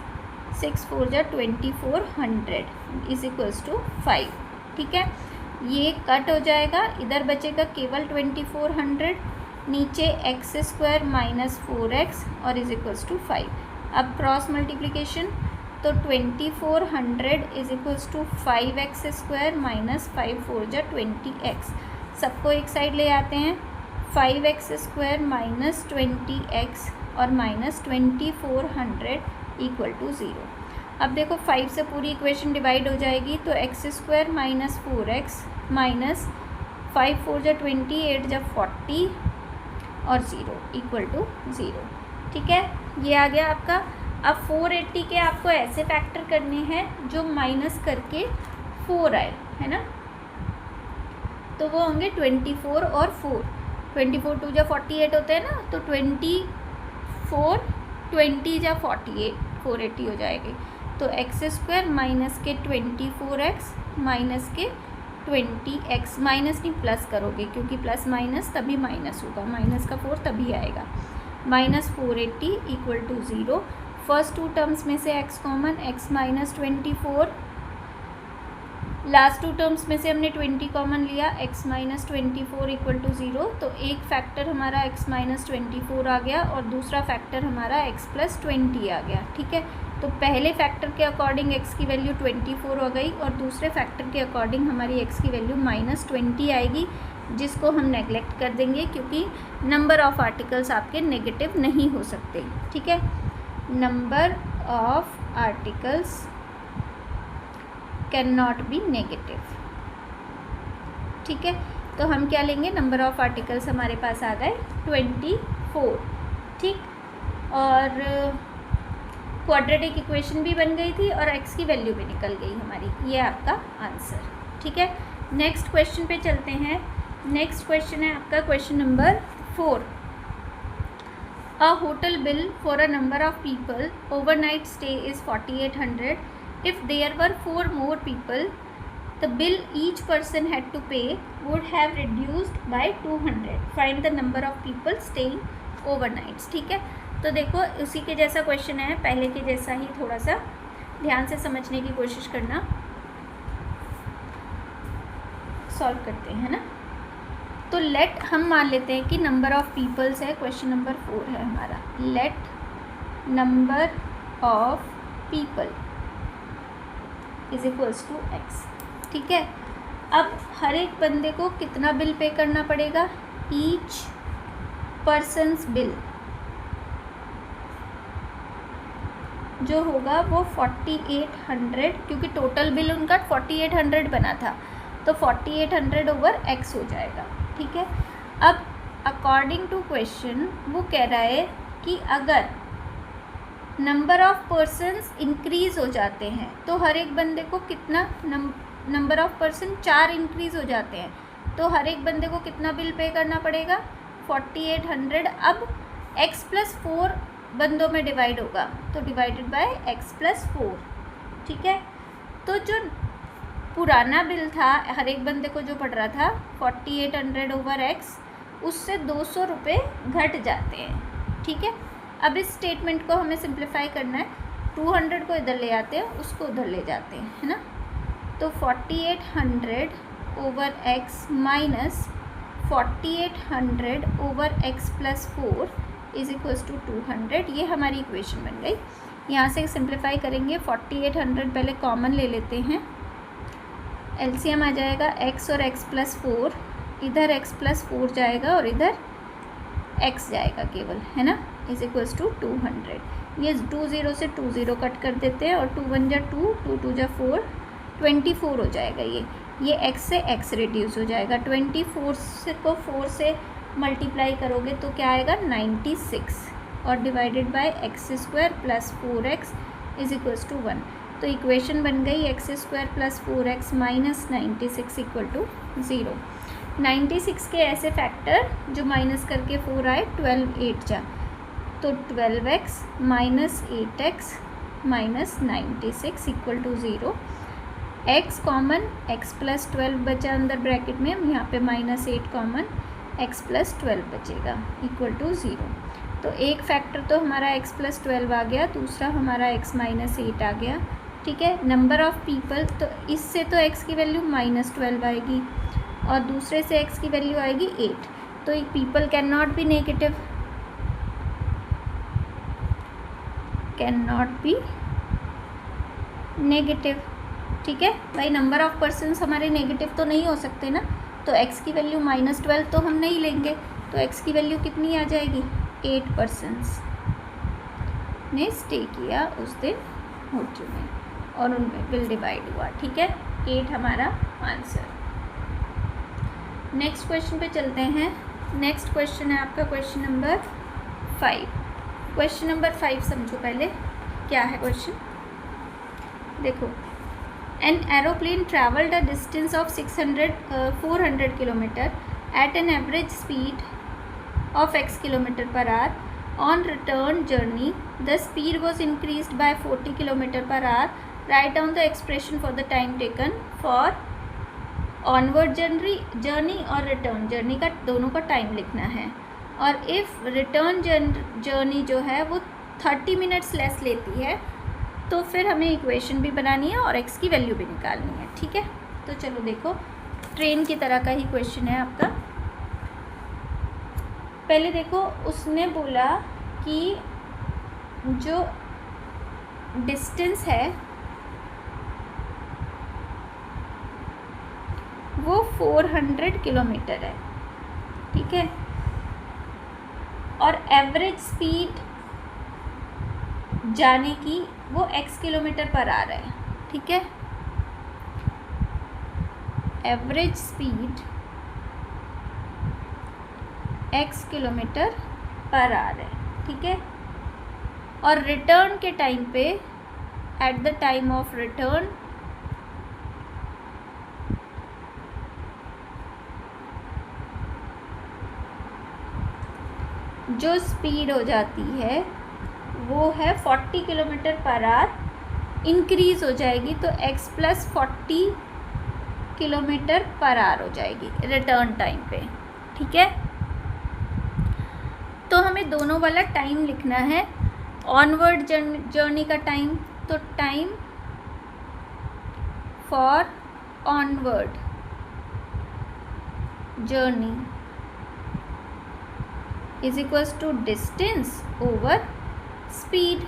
Speaker 1: 6 4 जा 2400 इज इक्वल्स टू 5। ठीक है, ये कट हो जाएगा, इधर बचेगा केवल 2400, नीचे एक्स स्क्वायर माइनस 4x और इज इक्वल्स टू 5। अब क्रॉस मल्टीप्लिकेशन तो 2400 is equals to 5x square minus 5 4 जा 20x। सबको एक साइड ले आते हैं, 5x स्क्वायर माइनस 20x और माइनस 2400 इक्वल टू 0। अब देखो 5 से पूरी इक्वेशन डिवाइड हो जाएगी तो x square minus 4x minus 5 4 जा 28 जा 40 और 0 इक्वल टू 0। ठीक है, ये आ गया आपका। अब 480 के आपको ऐसे फैक्टर करने हैं जो माइनस करके 4 आए, है ना, तो वो होंगे 24 और 4। 24 2 जा 48 होते हैं ना, तो 24 20 जा 48 480 हो जाएगी। तो एक्स स्क्वायर माइनस के 24x माइनस के 20x, माइनस नहीं प्लस करोगे क्योंकि प्लस माइनस तभी माइनस होगा, माइनस का 4 तभी आएगा, minus 480 equal to 0। First two terms में से x common, x minus 24, last two terms में से हमने 20 कॉमन लिया, x माइनस 24 इक्वल टू 0। तो एक फैक्टर हमारा x माइनस 24 आ गया और दूसरा फैक्टर हमारा x प्लस 20 आ गया। ठीक है, तो पहले फैक्टर के अकॉर्डिंग x की वैल्यू 24 हो गई और दूसरे फैक्टर के अकॉर्डिंग हमारी x की वैल्यू माइनस 20 आएगी, जिसको हम नेगलेक्ट कर देंगे क्योंकि नंबर ऑफ़ आर्टिकल्स आपके नेगेटिव नहीं हो सकते। ठीक है, number of articles can not be negative. ठीक है, तो हम क्या लेंगे, नंबर ऑफ़ आर्टिकल्स हमारे पास आ गए 24। ठीक, और क्वाड्रेटिक इक्वेशन भी बन गई थी और x की वैल्यू भी निकल गई हमारी, ये आपका आंसर। ठीक है, नेक्स्ट क्वेश्चन पे चलते हैं। नेक्स्ट क्वेश्चन है आपका question number 4। A hotel bill for a number of people overnight stay is 4800। If there were 4 more people, the bill each person had to pay would have reduced by 200. Find the number of people staying overnight. ठीक है, तो देखो उसी के जैसा question है, पहले के जैसा ही, थोड़ा सा ध्यान से समझने की कोशिश करना। सॉल्व करते हैं ना, तो लेट हम मान लेते हैं कि नंबर ऑफ़ पीपल्स है, क्वेश्चन नंबर 4 है हमारा। Let number of people is equals to x. ठीक है, अब हर एक बंदे को कितना बिल पे करना पड़ेगा, ईच पर्सनस बिल जो होगा वो 4800, क्योंकि टोटल बिल उनका 4800 बना था, तो 4800 ओवर एक्स हो जाएगा। ठीक है, अब अकॉर्डिंग टू क्वेश्चन वो कह रहा है कि अगर नंबर ऑफ़ पर्सन्स इंक्रीज़ हो जाते हैं तो हर एक बंदे को कितना, नंबर ऑफ़ पर्सन 4 इंक्रीज़ हो जाते हैं तो हर एक बंदे को कितना बिल पे करना पड़ेगा, 4800। अब x प्लस 4 बंदों में डिवाइड होगा तो डिवाइडेड बाय x प्लस 4। ठीक है, तो जो पुराना बिल था हर एक बंदे को जो पड़ रहा था 4800 ओवर x, उससे 200 रुपये घट जाते हैं। ठीक है, अब इस स्टेटमेंट को हमें सिंप्लीफाई करना है, 200 को इधर ले आते हैं, उसको उधर ले जाते हैं, है ना, तो 4800 over x minus 4800 over x plus 4 is equals to 200। ये हमारी इक्वेशन बन गई। यहाँ से सिंप्लीफाई करेंगे, 4800 पहले कॉमन ले लेते हैं, एलसीएम आ जाएगा x और x प्लस 4, इधर x प्लस 4 जाएगा और इधर x जाएगा केवल, है ना, इज इक्वल्स टू 200। ये 20 से 20 कट कर देते हैं और 2 1 जा 2, 2 2 जा 4, 24 हो जाएगा। ये x से x रिड्यूस हो जाएगा, 24 से को 4 से मल्टीप्लाई करोगे तो क्या आएगा 96 और divided by x square plus 4x is equals to 1। तो इक्वेशन बन गई x square plus 4x minus 96 equal to 0। 96 के ऐसे फैक्टर जो माइनस करके 4 आए, 12 8 जा, तो 12x minus 8x minus 96 equal to 0। x common, x plus 12 बचा अंदर ब्रैकेट में, यहाँ पे -8 कॉमन, x प्लस 12 बचेगा इक्वल टू 0। तो एक फैक्टर तो हमारा x प्लस 12 आ गया, दूसरा हमारा x माइनस 8 आ गया, ठीक है। नंबर ऑफ़ पीपल, तो इससे तो x की वैल्यू -12 आएगी और दूसरे से x की वैल्यू आएगी 8, तो people can not be negative, can not be negative, ठीक है भाई। नंबर ऑफ़ पर्सन्स हमारे नेगेटिव तो नहीं हो सकते ना, तो x की वैल्यू -12 तो हम नहीं लेंगे, तो x की वैल्यू कितनी आ जाएगी, 8 पर्सन्स ने स्टे किया उस दिन होटल में और उनमें बिल डिवाइड हुआ, ठीक है। 8 हमारा आंसर। नेक्स्ट क्वेश्चन पे चलते हैं। नेक्स्ट क्वेश्चन है आपका क्वेश्चन नंबर 5। क्वेश्चन नंबर 5 समझो पहले क्या है क्वेश्चन, देखो। An aeroplane travelled a distance of 400 kilometre at an average speed of x kilometer per hour. On return journey, the speed was increased by 40 kilometer per hour. Write down the expression for the time taken for onward journey और return journey का दोनों का time लिखना है। और if return journey जो है वो 30 मिनट्स लेस लेती है तो फिर हमें इक्वेशन भी बनानी है और x की वैल्यू भी निकालनी है, ठीक है। तो चलो देखो, ट्रेन की तरह का ही क्वेश्चन है आपका। पहले देखो, उसने बोला कि जो डिस्टेंस है वो 400 किलोमीटर है, ठीक है, और एवरेज स्पीड जाने की वो x किलोमीटर पर आ रहा है, ठीक है। एवरेज स्पीड x किलोमीटर पर आ रहा है, ठीक है। और रिटर्न के टाइम पे, at the time of return, जो स्पीड हो जाती है वो है 40 किलोमीटर पर आवर, इंक्रीज़ हो जाएगी तो x plus 40 kilometre per our हो जाएगी रिटर्न टाइम पे, ठीक है। तो हमें दोनों वाला टाइम लिखना है। ऑनवर्ड जर्नी का टाइम, तो time for onward journey is equals to distance over speed.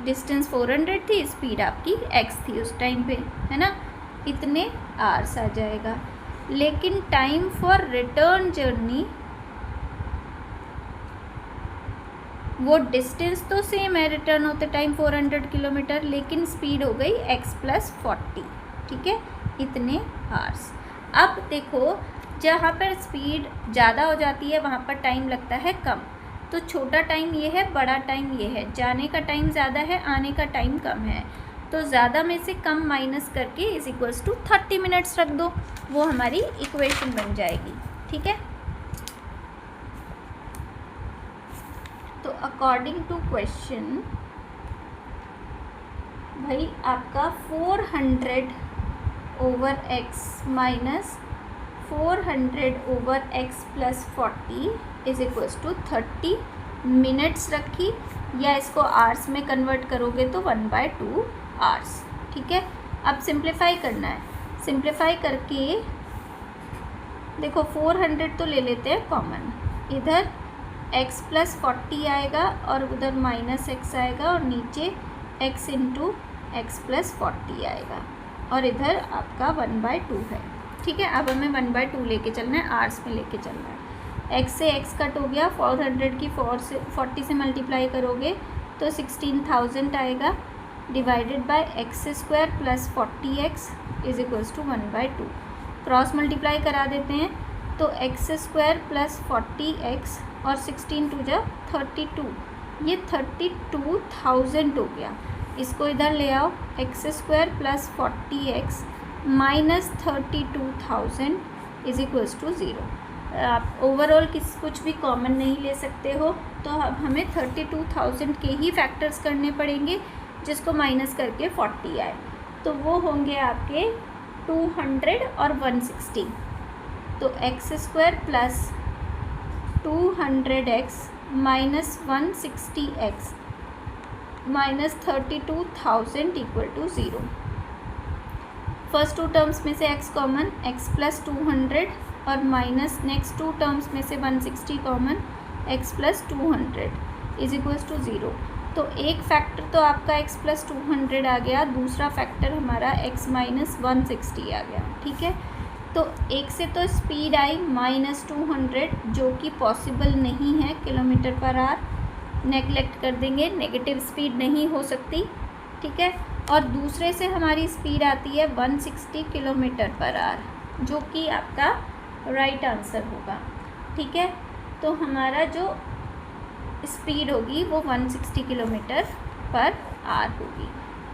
Speaker 1: Distance 400 थी, स्पीड आपकी x थी उस टाइम पे, है ना, इतने आवर्स आ जाएगा। लेकिन टाइम फॉर रिटर्न जर्नी, वो डिस्टेंस तो सेम है, रिटर्न होते टाइम 400 किलोमीटर, लेकिन स्पीड हो गई x प्लस 40, ठीक है, इतने आवर्स। अब देखो, जहाँ पर स्पीड ज़्यादा हो जाती है वहाँ पर टाइम लगता है कम, तो छोटा टाइम ये है, बड़ा टाइम ये है। जाने का टाइम ज़्यादा है, आने का टाइम कम है, तो ज़्यादा में से कम माइनस करके इज इक्वल्स टू 30 मिनट्स रख दो, वो हमारी इक्वेशन बन जाएगी, ठीक है। तो अकॉर्डिंग टू क्वेश्चन भाई आपका 400 over x minus 400 over x plus 40 is equals to 30 minutes रखी, या इसको आवर्स में कन्वर्ट करोगे तो 1/2 आवर्स, ठीक है। अब सिंप्लीफाई करना है, सिंप्लीफाई करके देखो 400 तो ले लेते हैं कॉमन, इधर x प्लस 40 आएगा और उधर माइनस x आएगा और नीचे x इंटू एक्स प्लस 40 आएगा और इधर आपका 1/2 है, ठीक है। अब हमें 1/2 लेके चलना है, आर्स में लेके चलना है। x से x कट हो गया, 400 की 40 से मल्टीप्लाई करोगे तो 16,000 आएगा, divided by x square plus 40x is equals to 1/2। Cross multiply करा देते हैं तो एक्स स्क्वायर प्लस 40x और 16 टू जा 32, ये 32,000 हो गया। इसको इधर ले आओ, x square plus 40x minus 32,000 is equals to 0। आप ओवरऑल कुछ भी कॉमन नहीं ले सकते हो, तो अब हमें 32,000 के ही फैक्टर्स करने पड़ेंगे जिसको माइनस करके 40 आए, तो वो होंगे आपके 200 और 160, तो x square plus 200x minus 160x minus 32,000 equal to 0। First two terms में से x कॉमन, x प्लस 200 और माइनस नेक्स्ट टू टर्म्स में से 160 common, x plus 200 is equals to 0। तो एक फैक्टर तो आपका x प्लस 200 आ गया, दूसरा फैक्टर हमारा x माइनस 160 आ गया। ठीक है, तो एक से तो स्पीड आई माइनस 200 जो कि पॉसिबल नहीं है किलोमीटर पर आवर, नेगलेक्ट कर देंगे, नेगेटिव स्पीड नहीं हो सकती। ठीक है, और दूसरे से हमारी स्पीड आती है 160 किलोमीटर पर आवर जो कि आपका राइट आंसर होगा। ठीक है, तो हमारा जो स्पीड होगी वो 160 किलोमीटर पर आवर होगी,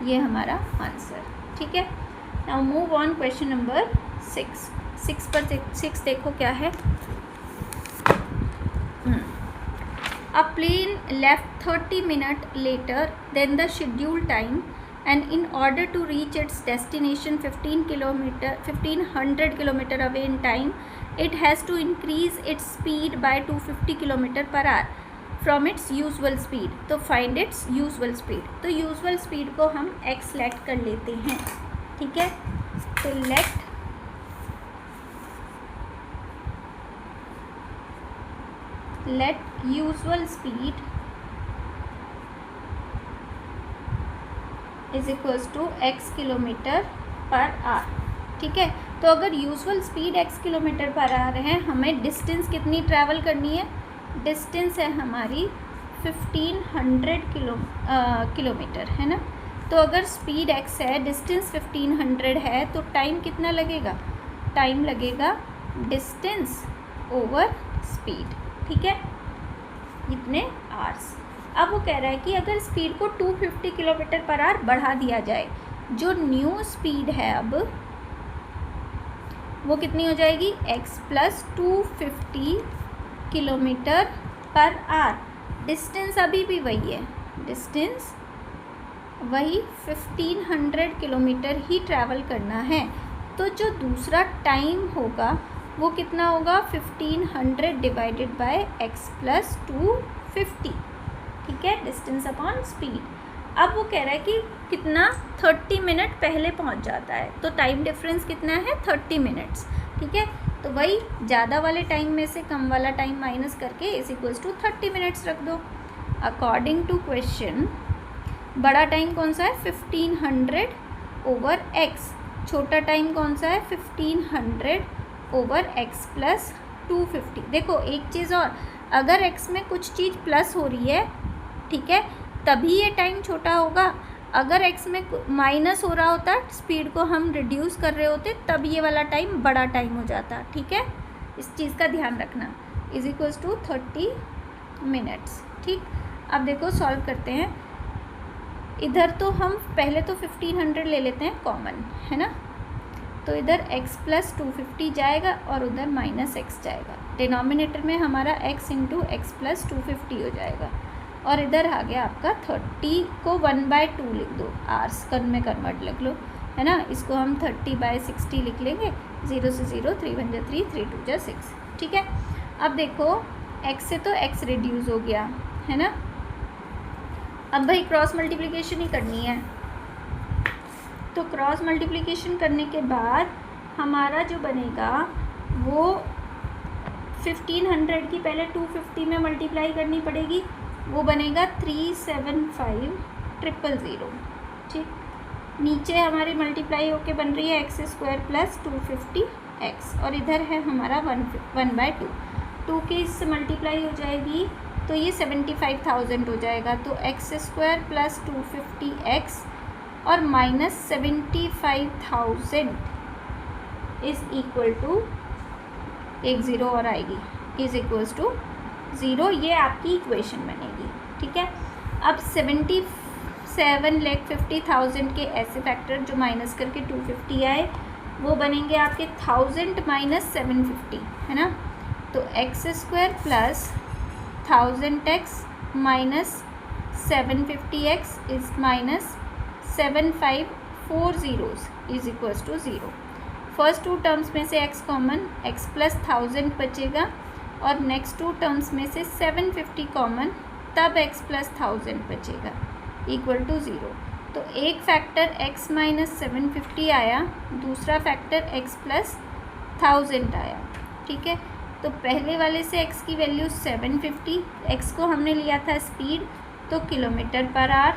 Speaker 1: ये हमारा आंसर। ठीक है, now move on question number 6 देखो क्या है। A plane left 30 minutes later than the scheduled time, and in order to reach its destination 1500 kilometer away in time, it has to increase its speed by 250 kilometer per hour from its usual speed. तो find its usual speed। तो usual speed को हम x let कर लेते हैं। ठीक है, तो let usual speed is equals to x kilometre per hour. ठीक है, तो अगर usual speed x kilometre per hour है, हमें डिस्टेंस कितनी ट्रैवल करनी है? डिस्टेंस है हमारी 1500 किलोमीटर, है ना। तो अगर स्पीड x है, डिस्टेंस 1500 है, तो टाइम कितना लगेगा? टाइम लगेगा डिस्टेंस ओवर स्पीड। ठीक है, इतने आवर्स। अब वो कह रहा है कि अगर स्पीड को 250 किलोमीटर पर आवर बढ़ा दिया जाए, जो न्यू स्पीड है अब वो कितनी हो जाएगी? x plus 250 kilometre per our. Distance अभी भी वही है, डिस्टेंस वही 1500 किलोमीटर ही ट्रैवल करना है। तो जो दूसरा टाइम होगा वो कितना होगा? 1500 डिवाइडेड बाय x प्लस 250। ठीक है, डिस्टेंस अपॉन स्पीड। अब वो कह रहा है कि कितना 30 मिनट पहले पहुंच जाता है, तो टाइम डिफरेंस कितना है? 30 मिनट्स। ठीक है, तो वही ज़्यादा वाले टाइम में से कम वाला टाइम माइनस करके इज इक्वल्स टू 30 मिनट्स रख दो। अकॉर्डिंग टू क्वेश्चन बड़ा टाइम कौन सा है? 1500 ओवर x। छोटा टाइम कौन सा है? 1500 ओवर x प्लस 250। देखो एक चीज़ और, अगर x में कुछ चीज़ प्लस हो रही है, ठीक है, तभी ये टाइम छोटा होगा। अगर x में माइनस हो रहा होता, स्पीड को हम रिड्यूस कर रहे होते, तब ये वाला टाइम बड़ा टाइम हो जाता। ठीक है, इस चीज़ का ध्यान रखना। Is equals to 30 minutes. ठीक, अब देखो सॉल्व करते हैं। इधर तो हम पहले तो 1500 ले लेते हैं कॉमन, है ना। तो इधर x प्लस 250 जाएगा और उधर माइनस x जाएगा। डिनोमिनेटर में हमारा x इंटू एक्स प्लस 250 हो जाएगा, और इधर आ गया आपका 30 को 1/2 लिख दो, आर्स में कन्वर्ट लिख लो, है ना। इसको हम 30/60 लिख लेंगे। 0 से 0, 3 1 जा 3, 3 2 जा 6। ठीक है, अब देखो x से तो x रिड्यूस हो गया, है ना। अब भाई क्रॉस मल्टीप्लिकेशन ही करनी है, तो क्रॉस मल्टीप्लिकेशन करने के बाद हमारा जो बनेगा वो 1500 की पहले 250 में मल्टीप्लाई करनी पड़ेगी, वो बनेगा 375,000। ठीक, नीचे हमारी मल्टीप्लाई होके बन रही है x² प्लस 250x, और इधर है हमारा 1/2। 2 के इससे मल्टीप्लाई हो जाएगी तो ये 75,000 हो जाएगा। तो x² प्लस 250x और माइनस 75,000 इज़ इक्वल टू, एक ज़ीरो और आएगी, इज़ इक्वल्स टू 0। ये आपकी इक्वेशन बनेगी। ठीक है, अब 77,50,000 के ऐसे फैक्टर जो माइनस करके 250 आए, वो बनेंगे आपके 1000 माइनस 750, है ना। तो x² plus 1000x minus 750x is minus 7540 is equals to 0। First two terms में से x कॉमन, x प्लस 1000 बचेगा और नेक्स्ट टू टर्म्स में से 750 कॉमन, तब x प्लस 1000 बचेगा इक्वल टू 0। तो एक फैक्टर x माइनस 750 आया, दूसरा फैक्टर x प्लस 1000 आया। ठीक है, तो पहले वाले से x की वैल्यू 750, x को हमने लिया था स्पीड तो किलोमीटर पर आवर,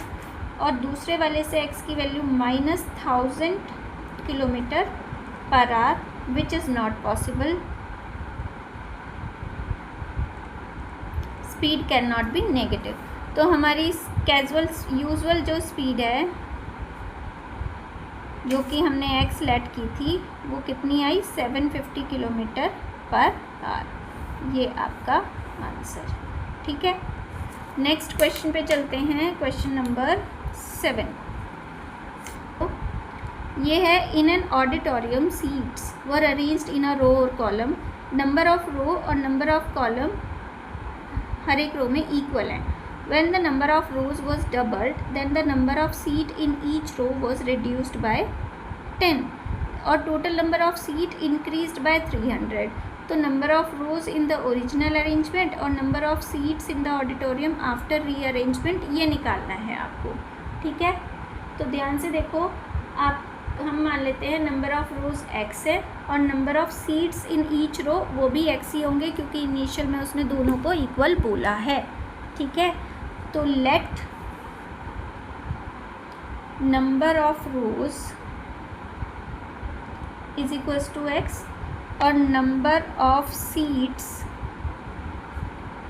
Speaker 1: और दूसरे वाले से x की value minus 1000 kilometre per our, which is not possible. Speed can not be negative. तो हमारी कैजुअल यूजुअल जो स्पीड है जो कि हमने x लेट की थी वो कितनी आई, 750 किलोमीटर पर आवर। ये आपका आंसर। ठीक है, नेक्स्ट क्वेश्चन पे चलते हैं, क्वेश्चन नंबर 7। ये है, in an auditorium seats were arranged in a row और कॉलम, नंबर ऑफ रो और नंबर ऑफ कॉलम हर एक रो में इक्वल है। When the number of rows was doubled then the number of seat in each row was reduced by 10 और total number of seat increased by 300। तो number of rows in the original arrangement और number of seats in the auditorium after rearrangement ये निकालना है आपको। ठीक है, तो ध्यान से देखो, आप हम मान लेते हैं नंबर ऑफ रोज x है और number of seats in each row वो भी x ही होंगे क्योंकि इनिशियल में उसने दोनों को इक्वल बोला है। ठीक है, तो let number of rows is equals to x और number of seats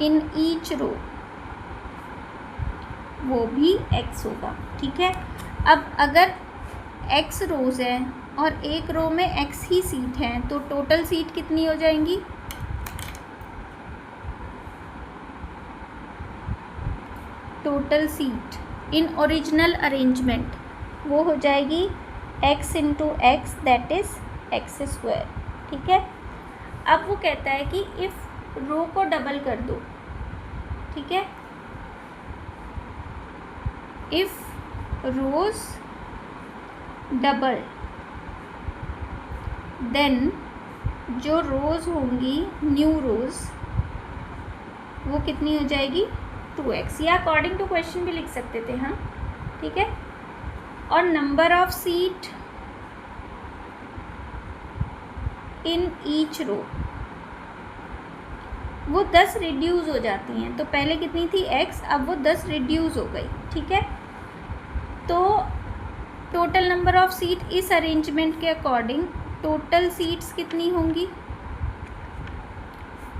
Speaker 1: in each row वो भी x होगा। ठीक है, अब अगर x रोज है और एक रो में x ही सीट है तो टोटल सीट कितनी हो जाएंगी, टोटल सीट इन ओरिजिनल अरेंजमेंट वो हो जाएगी x into x, that is x square. ठीक है, अब वो कहता है कि इफ़ रो को डबल कर दो। ठीक है, इफ़ रोज डबल देन जो रोज होंगी न्यू रोज वो कितनी हो जाएगी, 2x, या अकॉर्डिंग टू क्वेश्चन भी लिख सकते थे हम। ठीक है, और number of seat in each row वो 10 रिड्यूस हो जाती हैं। तो पहले कितनी थी x, अब वो 10 रिड्यूस हो गई। ठीक है, तो टोटल नंबर ऑफ सीट इस अरेंजमेंट के अकॉर्डिंग टोटल सीट्स कितनी होंगी,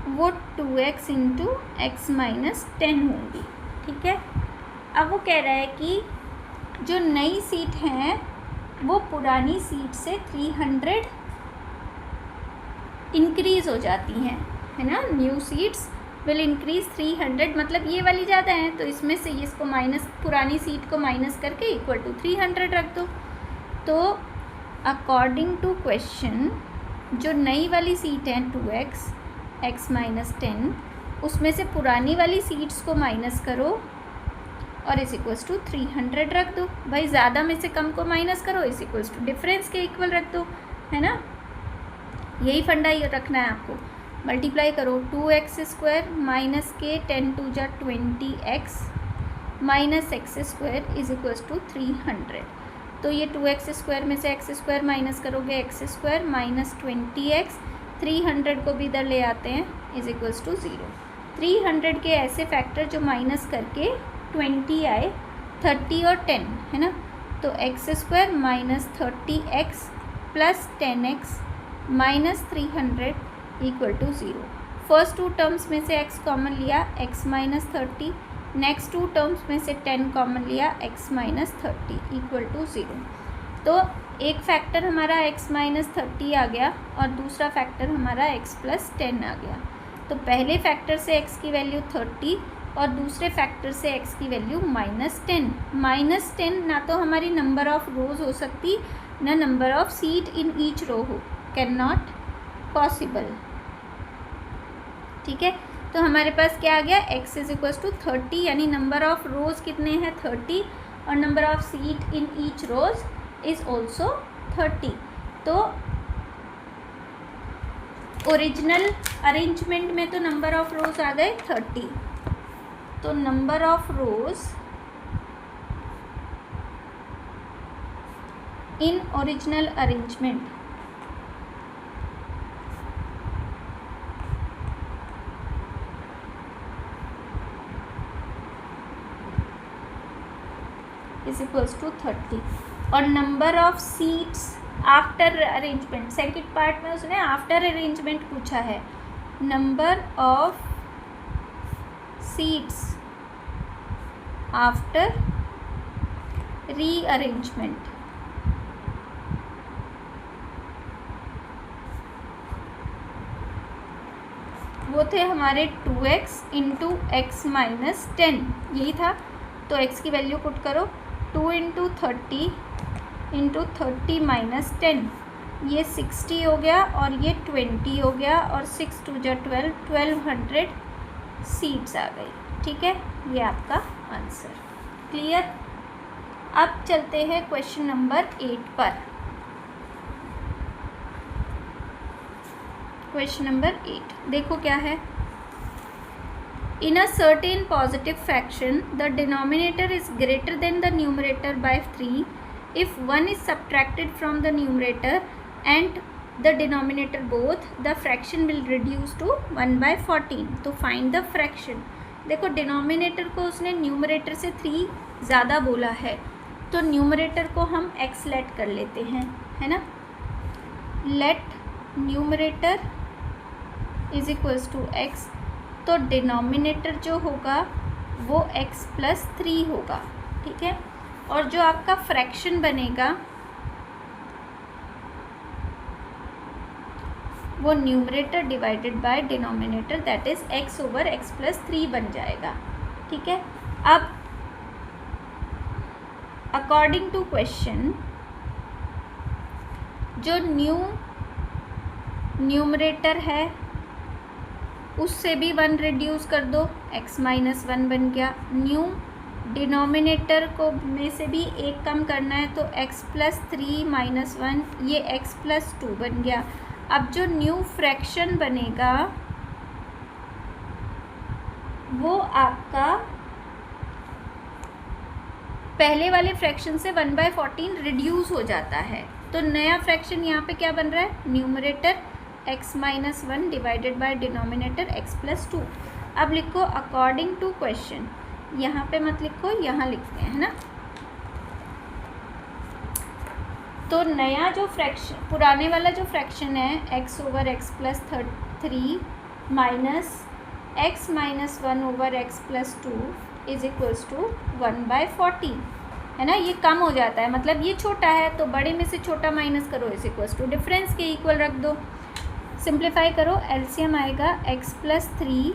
Speaker 1: वो 2x इंटू एक्स माइनस 10 होंगी। ठीक है, अब वो कह रहा है कि जो नई सीट हैं वो पुरानी सीट से 300 इंक्रीज़ हो जाती हैं, है ना। न्यू सीट्स विल इंक्रीज 300, मतलब ये वाली ज़्यादा है तो इसमें से इसको माइनस, पुरानी सीट को माइनस करके इक्वल टू 300 रख दो। तो अकॉर्डिंग टू क्वेश्चन जो नई वाली सीट है 2x एक्स माइनस 10, उसमें से पुरानी वाली सीट्स को माइनस करो और इस इक्वल्स टू 300 रख दो। भाई ज़्यादा में से कम को माइनस करो, इस इक्वल्स टू डिफरेंस के इक्वल रख दो, है ना। यही फंडा रखना है आपको। मल्टीप्लाई करो, 2x स्क्वायर माइनस के 10 टू जा 20x minus x square is equals to 300। तो ये 2x स्क्वायर में से एक्स स्क्वायर माइनस करोगे एक्स स्क्वायर माइनस 20x, 300 को भी इधर ले आते हैं इज इक्वल्स टू 0। 300 के ऐसे फैक्टर जो माइनस करके 20 आए, 30 और 10, है ना। तो x square minus 30x plus 10x minus 300 equal to 0। First two terms में से x कॉमन लिया, x minus 30, next two terms में से 10 कॉमन लिया, x माइनस 30 इक्वल टू 0। तो एक फैक्टर हमारा x माइनस 30 आ गया और दूसरा फैक्टर हमारा x प्लस 10 आ गया। तो पहले फैक्टर से x की वैल्यू 30 और दूसरे फैक्टर से x की वैल्यू माइनस 10। माइनस 10 ना तो हमारी नंबर ऑफ रोज हो सकती ना number of seat in each row हो, कैन नॉट पॉसिबल। ठीक है, तो हमारे पास क्या आ गया, x इज इक्वल्स टू 30, यानी नंबर ऑफ रोज कितने हैं 30 और number of seat in each rows is also 30। तो ओरिजिनल अरेंजमेंट में तो नंबर ऑफ रोज आ गए 30, तो number of rows in original arrangement is equals to 30 और number of seats after arrangement, second part में उसने आफ्टर अरेंजमेंट पूछा है, number of seats after rearrangement, वो थे हमारे 2x इंटू एक्स माइनस 10, यही था। तो x की वैल्यू पुट करो, 2 इंटू 30 इंटू 30 माइनस 10, ये 60 हो गया और ये 20 हो गया और 6 2 जा 12, 1200 सीट्स आ गई। ठीक है, ये आपका आंसर। क्लियर। अब चलते हैं क्वेश्चन नंबर 8 पर। क्वेश्चन नंबर 8 देखो क्या है। In a certain positive fraction, the denominator is greater than the numerator by 3 if 1 is subtracted from the numerator and the denominator both, the fraction will reduce to 1 by 14. तो find the fraction। देखो denominator को उसने numerator से 3 ज़्यादा बोला है, तो numerator को हम x लेट कर लेते हैं, है ना। Let numerator is equals to x, तो डिनोमिनेटर जो होगा वो x प्लस 3 होगा। ठीक है, और जो आपका फ्रैक्शन बनेगा वो numerator divided by denominator that is x over x plus 3 बन जाएगा। ठीक है, अब अकॉर्डिंग टू क्वेश्चन जो न्यूमरेटर है उससे भी 1 रिड्यूस कर दो, x माइनस 1 बन गया। न्यू डिनोमिनेटर को में से भी एक कम करना है, तो x प्लस 3 माइनस 1, ये x प्लस 2 बन गया। अब जो न्यू फ्रैक्शन बनेगा वो आपका पहले वाले फ्रैक्शन से 1 बाय 14 रिड्यूस हो जाता है। तो नया फ्रैक्शन यहाँ पे क्या बन रहा है, numerator x minus 1 divided by denominator x plus 2। अब लिखो अकॉर्डिंग टू क्वेश्चन, यहाँ पे मत लिखो, यहाँ लिखते हैं, है ना। तो नया जो फ्रैक्शन, पुराने वाला जो फ्रैक्शन है x over x plus 3 minus x minus 1 over x plus 2 is equals to 1 by 14, है ना। ये कम हो जाता है, मतलब ये छोटा है तो बड़े में से छोटा माइनस करो, इज इक्वल्स टू डिफरेंस के इक्वल रख दो। सिंप्लीफाई करो, एलसीएम आएगा x प्लस 3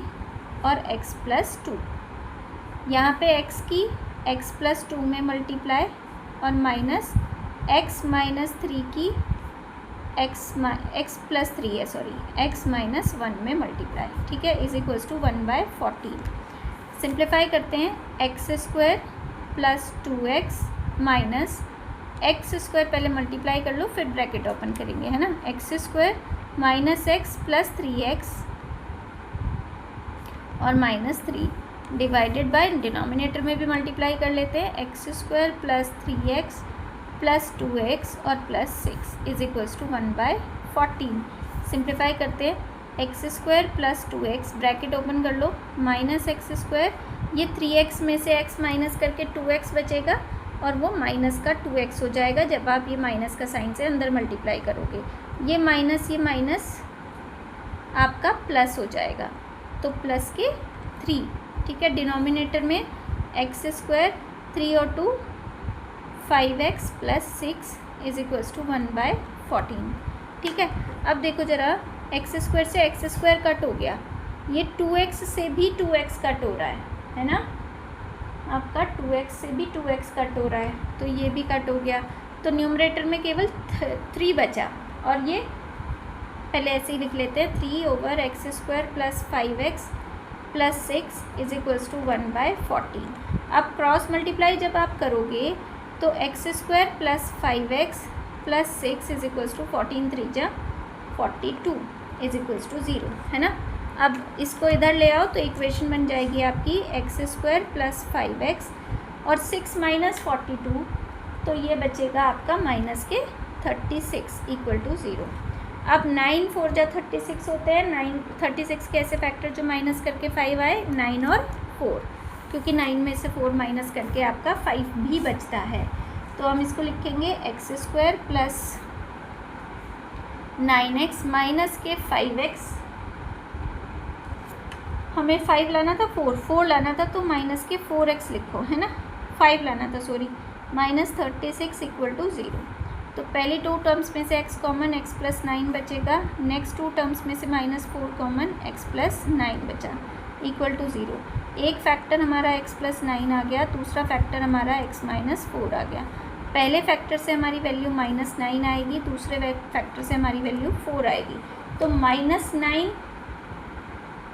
Speaker 1: और x प्लस 2। यहाँ पे x की x प्लस 2 में मल्टीप्लाई और माइनस x माइनस 3 की x प्लस 3 है, सॉरी x माइनस 1 में मल्टीप्लाई। ठीक है, is equals to 1 by 14। Simplify करते हैं, x square plus 2x minus x square, पहले मल्टीप्लाई कर लो फिर ब्रैकेट ओपन करेंगे, है ना। X square minus x plus 3x और माइनस 3 डिवाइडेड बाय डिनोमिनेटर में भी मल्टीप्लाई कर लेते हैं, x square plus 3x plus 2x और plus 6 is equals to 1 by 14। Simplify करते हैं, x square plus 2x bracket open कर लो, माइनस एक्स स्क्वायर, ये 3x में से x माइनस करके 2x बचेगा और वो माइनस का 2x हो जाएगा जब आप ये माइनस का साइन से अंदर मल्टीप्लाई करोगे। ये माइनस आपका प्लस हो जाएगा, तो प्लस के 3। ठीक है, डिनोमिनेटर में एक्स स्क्वायर 3 और 2 5x plus 6 is equals to 1 by 14। ठीक है, अब देखो ज़रा, एक्स स्क्वायर से एक्स स्क्वायर कट हो गया, ये 2x से भी 2x कट हो रहा है ना। आपका 2x से भी 2x कट हो रहा है, तो ये भी कट हो गया, तो न्यूमरेटर में केवल 3 बचा। और ये पहले ऐसे ही लिख लेते हैं, 3 over x square plus 5x plus 6 is equals to 1 by 14। अब क्रॉस मल्टीप्लाई जब आप करोगे तो x square plus 5x plus 6 is equals to 14 3 जा 42। इज इक्वल्स टू 0, है ना। अब इसको इधर ले आओ तो इक्वेशन बन जाएगी आपकी x² प्लस 5x और 6 माइनस 42, तो ये बचेगा आपका माइनस के 36 इक्वल टू 0। अब 9 4 जा 36 होते हैं, 36 के ऐसे फैक्टर जो माइनस करके 5 आए, 9 और 4, क्योंकि 9 में से 4 माइनस करके आपका 5 भी बचता है। तो हम इसको लिखेंगे x² प्लस 9x माइनस के 5x, हमें 5 लाना था, 4 लाना था, तो माइनस के 4x लिखो, है ना, 5 लाना था सॉरी, माइनस 36 इक्वल टू 0। तो पहली 2 टर्म्स में से x कॉमन, x प्लस 9 बचेगा, नेक्स्ट 2 टर्म्स में से माइनस 4 कॉमन, x प्लस 9 बचा इक्वल टू 0। एक फैक्टर हमारा x प्लस 9 आ गया, दूसरा फैक्टर हमारा x माइनस 4 आ गया। पहले फैक्टर से हमारी वैल्यू माइनस 9 आएगी, दूसरे फैक्टर से हमारी वैल्यू 4 आएगी। तो माइनस 9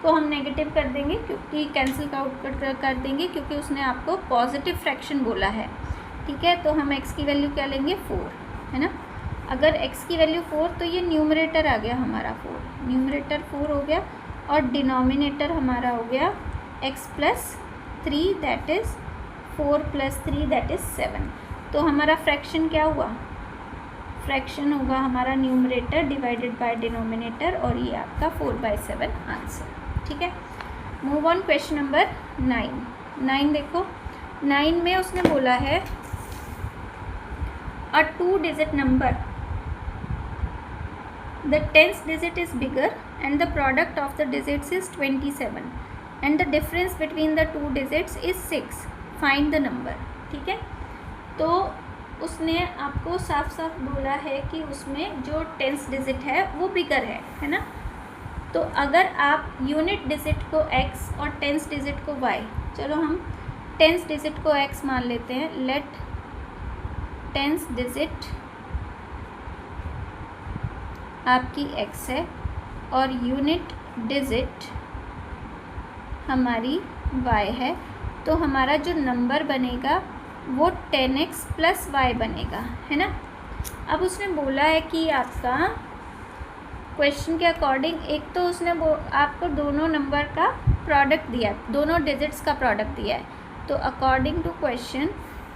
Speaker 1: को हम नेगेटिव कर देंगे, क्योंकि कैंसिल आउट कर देंगे, क्योंकि उसने आपको पॉजिटिव फ्रैक्शन बोला है, ठीक है। तो हम x की वैल्यू क्या लेंगे, 4, है ना। अगर x की वैल्यू 4, तो ये न्यूमरेटर आ गया हमारा 4, न्यूमरेटर 4 हो गया, और डिनोमिनेटर हमारा हो गया x plus 3 that is 4 plus 3 that is 7। तो हमारा फ्रैक्शन क्या हुआ, फ्रैक्शन होगा हमारा न्यूमरेटर डिवाइडेड बाय डिनोमिनेटर, और ये आपका 4/7 आंसर, ठीक है। मूव ऑन क्वेश्चन नंबर 9 देखो, 9 में उसने बोला है a 2-digit number, the 10th digit is bigger and the product of the digits is 27 and the difference between the 2 digits is 6, find the number, ठीक है। तो उसने आपको साफ साफ बोला है कि उसमें जो 10th डिजिट है वो बिगर है ना। तो अगर आप यूनिट डिजिट को x और 10th डिजिट को y, चलो हम 10th डिजिट को x मान लेते हैं, लेट 10th डिजिट आपकी x है और यूनिट डिजिट हमारी y है, तो हमारा जो नंबर बनेगा वो 10x प्लस y बनेगा, है ना। अब उसने बोला है कि आपका क्वेश्चन के अकॉर्डिंग, एक तो उसने आपको दोनों नंबर का प्रोडक्ट दिया, दोनों डिजिट्स का प्रोडक्ट दिया है। तो अकॉर्डिंग टू क्वेश्चन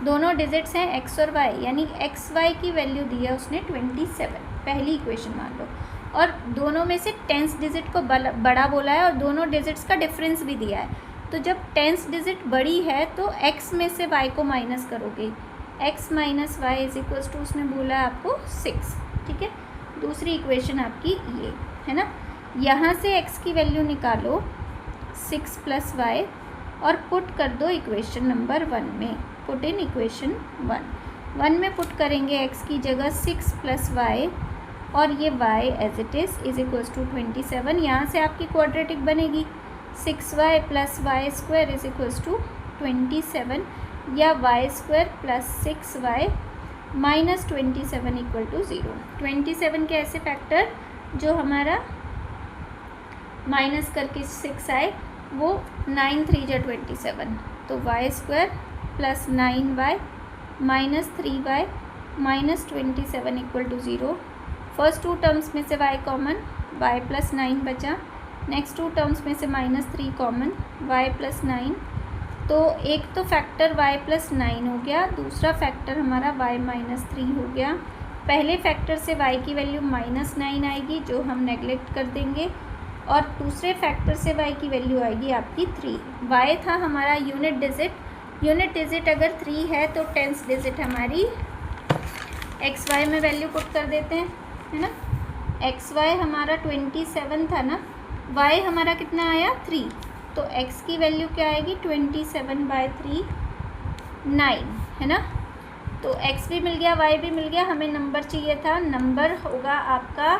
Speaker 1: दोनों डिजिट्स हैं x और y, यानी x y की वैल्यू दी है उसने 27, पहली इक्वेशन मान लो, और दोनों में से 10th डिजिट को बड़ा बोला है और दोनों डिजिट्स का डिफरेंस भी दिया है। तो जब 10th डिजिट बड़ी है तो x में से y को माइनस करोगे, x minus y is equals to उसने बोला है आपको 6, ठीक है। दूसरी इक्वेशन आपकी ये है ना, यहाँ से x की वैल्यू निकालो 6 प्लस वाई और पुट कर दो इक्वेशन नंबर 1 में, पुट इन इक्वेशन 1 में पुट करेंगे x की जगह 6 प्लस वाई और ये y as it is equals to 27। यहाँ से आपकी क्वाड्रेटिक बनेगी 6y plus y square is equals to 27, या y square plus 6y minus 27 equal to 0। 27 के ऐसे फैक्टर जो हमारा माइनस करके 6 आए वो 9 3 जा 27, तो y square plus 9y minus 3y minus 27 equal to 0। First 2 terms में से y कॉमन, y प्लस 9 बचा, नेक्स्ट 2 टर्म्स में से माइनस 3 कॉमन, y प्लस 9। तो एक तो फैक्टर y प्लस 9 हो गया, दूसरा फैक्टर हमारा y माइनस 3 हो गया। पहले फैक्टर से y की वैल्यू माइनस 9 आएगी जो हम नेगलेक्ट कर देंगे, और दूसरे फैक्टर से y की वैल्यू आएगी आपकी 3। y था हमारा यूनिट डिजिट अगर 3 है तो 10th डिजिट हमारी एक्स वाई में वैल्यू पुट कर देते हैं, है ना। एक्स वाई हमारा 27 था ना, y हमारा कितना आया 3, तो x की वैल्यू क्या आएगी 27/3 9, है ना। तो x भी मिल गया y भी मिल गया, हमें नंबर चाहिए था, नंबर होगा आपका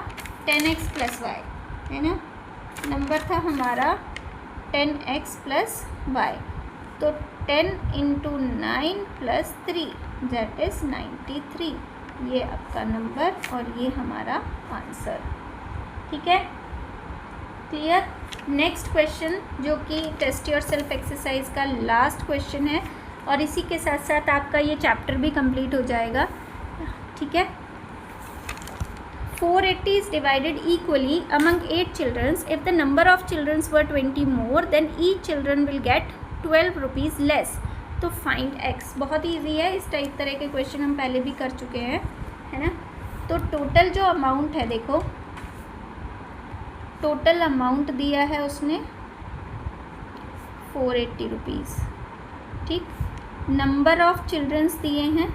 Speaker 1: 10x प्लस वाई, है ना। नंबर था हमारा 10x प्लस वाई, तो 10 × 9 प्लस 3 दैट इज़ 93, ये आपका नंबर और ये हमारा आंसर, ठीक है, क्लियर। नेक्स्ट क्वेश्चन जो कि टेस्ट योरसेल्फ एक्सरसाइज का लास्ट क्वेश्चन है, और इसी के साथ साथ आपका ये चैप्टर भी कंप्लीट हो जाएगा, ठीक है। 480 is divided equally among 8 children. If the number of children were 20 more, then each children will get 12 rupees less. तो फाइंड x बहुत ईजी है, इस टाइप तरह के क्वेश्चन हम पहले भी कर चुके हैं, है ना। तो टोटल जो अमाउंट है, देखो टोटल अमाउंट दिया है उसने 480 रुपीज़, ठीक। नंबर ऑफ चिल्ड्रंस दिए हैं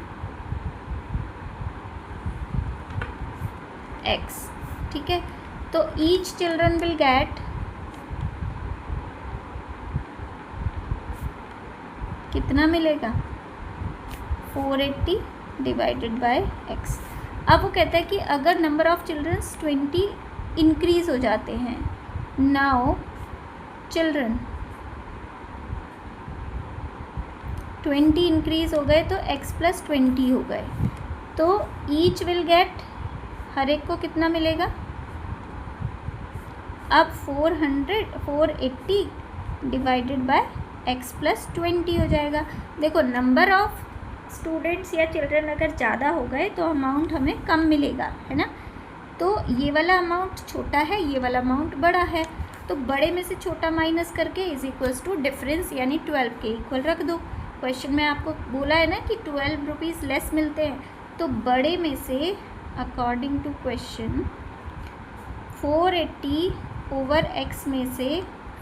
Speaker 1: x, ठीक है। तो ईच चिल्ड्रन विल गेट कितना मिलेगा 480 डिवाइडेड बाय x। अब वो कहता है कि अगर नंबर ऑफ चिल्ड्रंस 20 इंक्रीज हो जाते हैं, नाउ चिल्ड्रन 20 इंक्रीज हो गए तो x प्लस 20 हो गए, तो ईच विल गेट, हर एक को कितना मिलेगा, अब 480 डिवाइडेड बाय x प्लस 20 हो जाएगा। देखो नंबर ऑफ स्टूडेंट्स या चिल्ड्रन अगर ज़्यादा हो गए तो अमाउंट हमें कम मिलेगा, है ना। तो ये वाला अमाउंट छोटा है, ये वाला अमाउंट बड़ा है, तो बड़े में से छोटा माइनस करके इज इक्वल्स टू डिफरेंस यानी 12 के इक्वल रख दो। क्वेश्चन में आपको बोला है ना कि 12 रुपीज़ लेस मिलते हैं, तो बड़े में से according to question 480 over x में से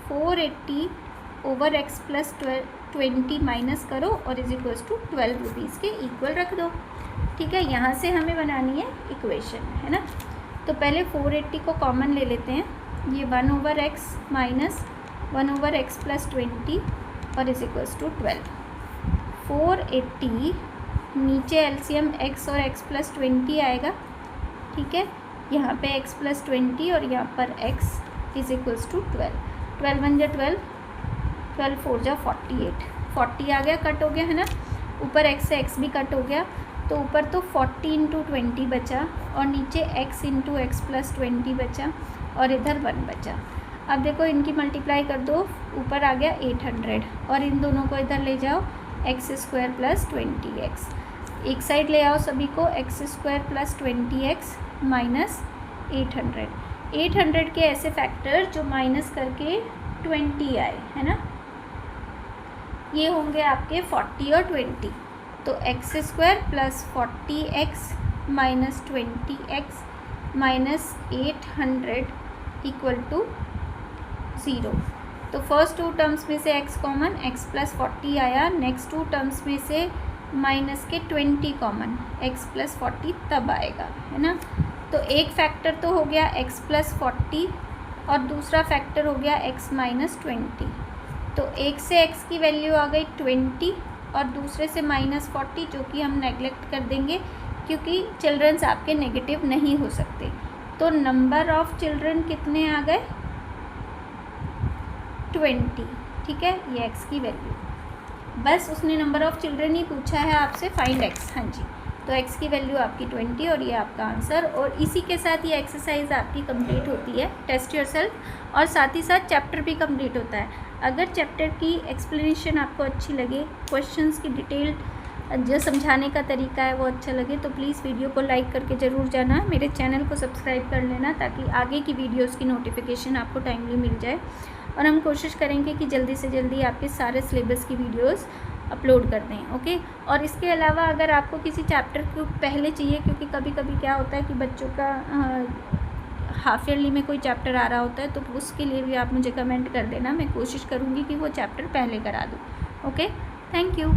Speaker 1: 480 ओवर x प्लस 20 माइनस करो और इज इक्वल्स टू 12 रुपीज़ के इक्वल रख दो, ठीक है। यहाँ से हमें बनानी है इक्वेशन, है ना। तो पहले 480 को कॉमन ले लेते हैं, ये 1 over x minus 1 over x plus 20 और इज इक्वल्स टू 12। 480 नीचे एलसीएम x और x प्लस 20 आएगा, ठीक है। यहाँ पे x प्लस 20 और यहाँ पर x इज इक्वल्स टू 12। 12 1 जा 12, 12 4 जा 48, 40 आ गया, कट हो गया, है ना। ऊपर x से x भी कट हो गया, तो ऊपर तो 40 इंटू 20 बचा और नीचे x इंटू एक्स प्लस 20 बचा और इधर 1 बचा। अब देखो इनकी मल्टीप्लाई कर दो, ऊपर आ गया 800 और इन दोनों को इधर ले जाओ, एक्स स्क्वायर प्लस 20x, एक साइड ले आओ सभी को, x square plus 20x minus 800। 800 के ऐसे फैक्टर जो माइनस करके 20 आए, है ना, ये होंगे आपके 40 और 20। तो x square plus 40x minus 20x minus 800 equal to 0। तो फर्स्ट टू टर्म्स में से x कॉमन, x प्लस 40 आया, नेक्स्ट टू टर्म्स में से माइनस के 20 कॉमन, x प्लस 40 तब आएगा, है ना। तो एक फैक्टर तो हो गया x प्लस 40 और दूसरा फैक्टर हो गया x माइनस 20। तो एक से x की वैल्यू आ गई 20 और दूसरे से माइनस 40, जो कि हम नेगलेक्ट कर देंगे क्योंकि चिल्ड्रंस आपके नेगेटिव नहीं हो सकते। तो नंबर ऑफ चिल्ड्रन कितने आ गए 20, ठीक है, ये x की वैल्यू। बस उसने नंबर ऑफ चिल्ड्रन ही पूछा है आपसे, फाइंड x, हाँ जी। तो x की वैल्यू आपकी 20 और ये आपका आंसर। और इसी के साथ ये एक्सरसाइज आपकी कंप्लीट होती है, टेस्ट योरसेल्फ, और साथ ही साथ चैप्टर भी कंप्लीट होता है। अगर चैप्टर की एक्सप्लेनेशन आपको अच्छी लगे, क्वेश्चंस की डिटेल जो समझाने का तरीका है वो अच्छा लगे, तो प्लीज़ वीडियो को लाइक करके ज़रूर जाना, मेरे चैनल को सब्सक्राइब कर लेना ताकि आगे की वीडियोस की नोटिफिकेशन आपको टाइमली मिल जाए। और हम कोशिश करेंगे कि जल्दी से जल्दी आपके सारे सिलेबस की वीडियोस अपलोड कर दें, ओके। और इसके अलावा अगर आपको किसी चैप्टर को पहले चाहिए, क्योंकि कभी कभी क्या होता है कि बच्चों का हाफ ईयरली में कोई चैप्टर आ रहा होता है, तो उसके लिए भी आप मुझे कमेंट कर देना, मैं कोशिश करूँगी कि वो चैप्टर पहले करा दूँ, ओके। Thank you.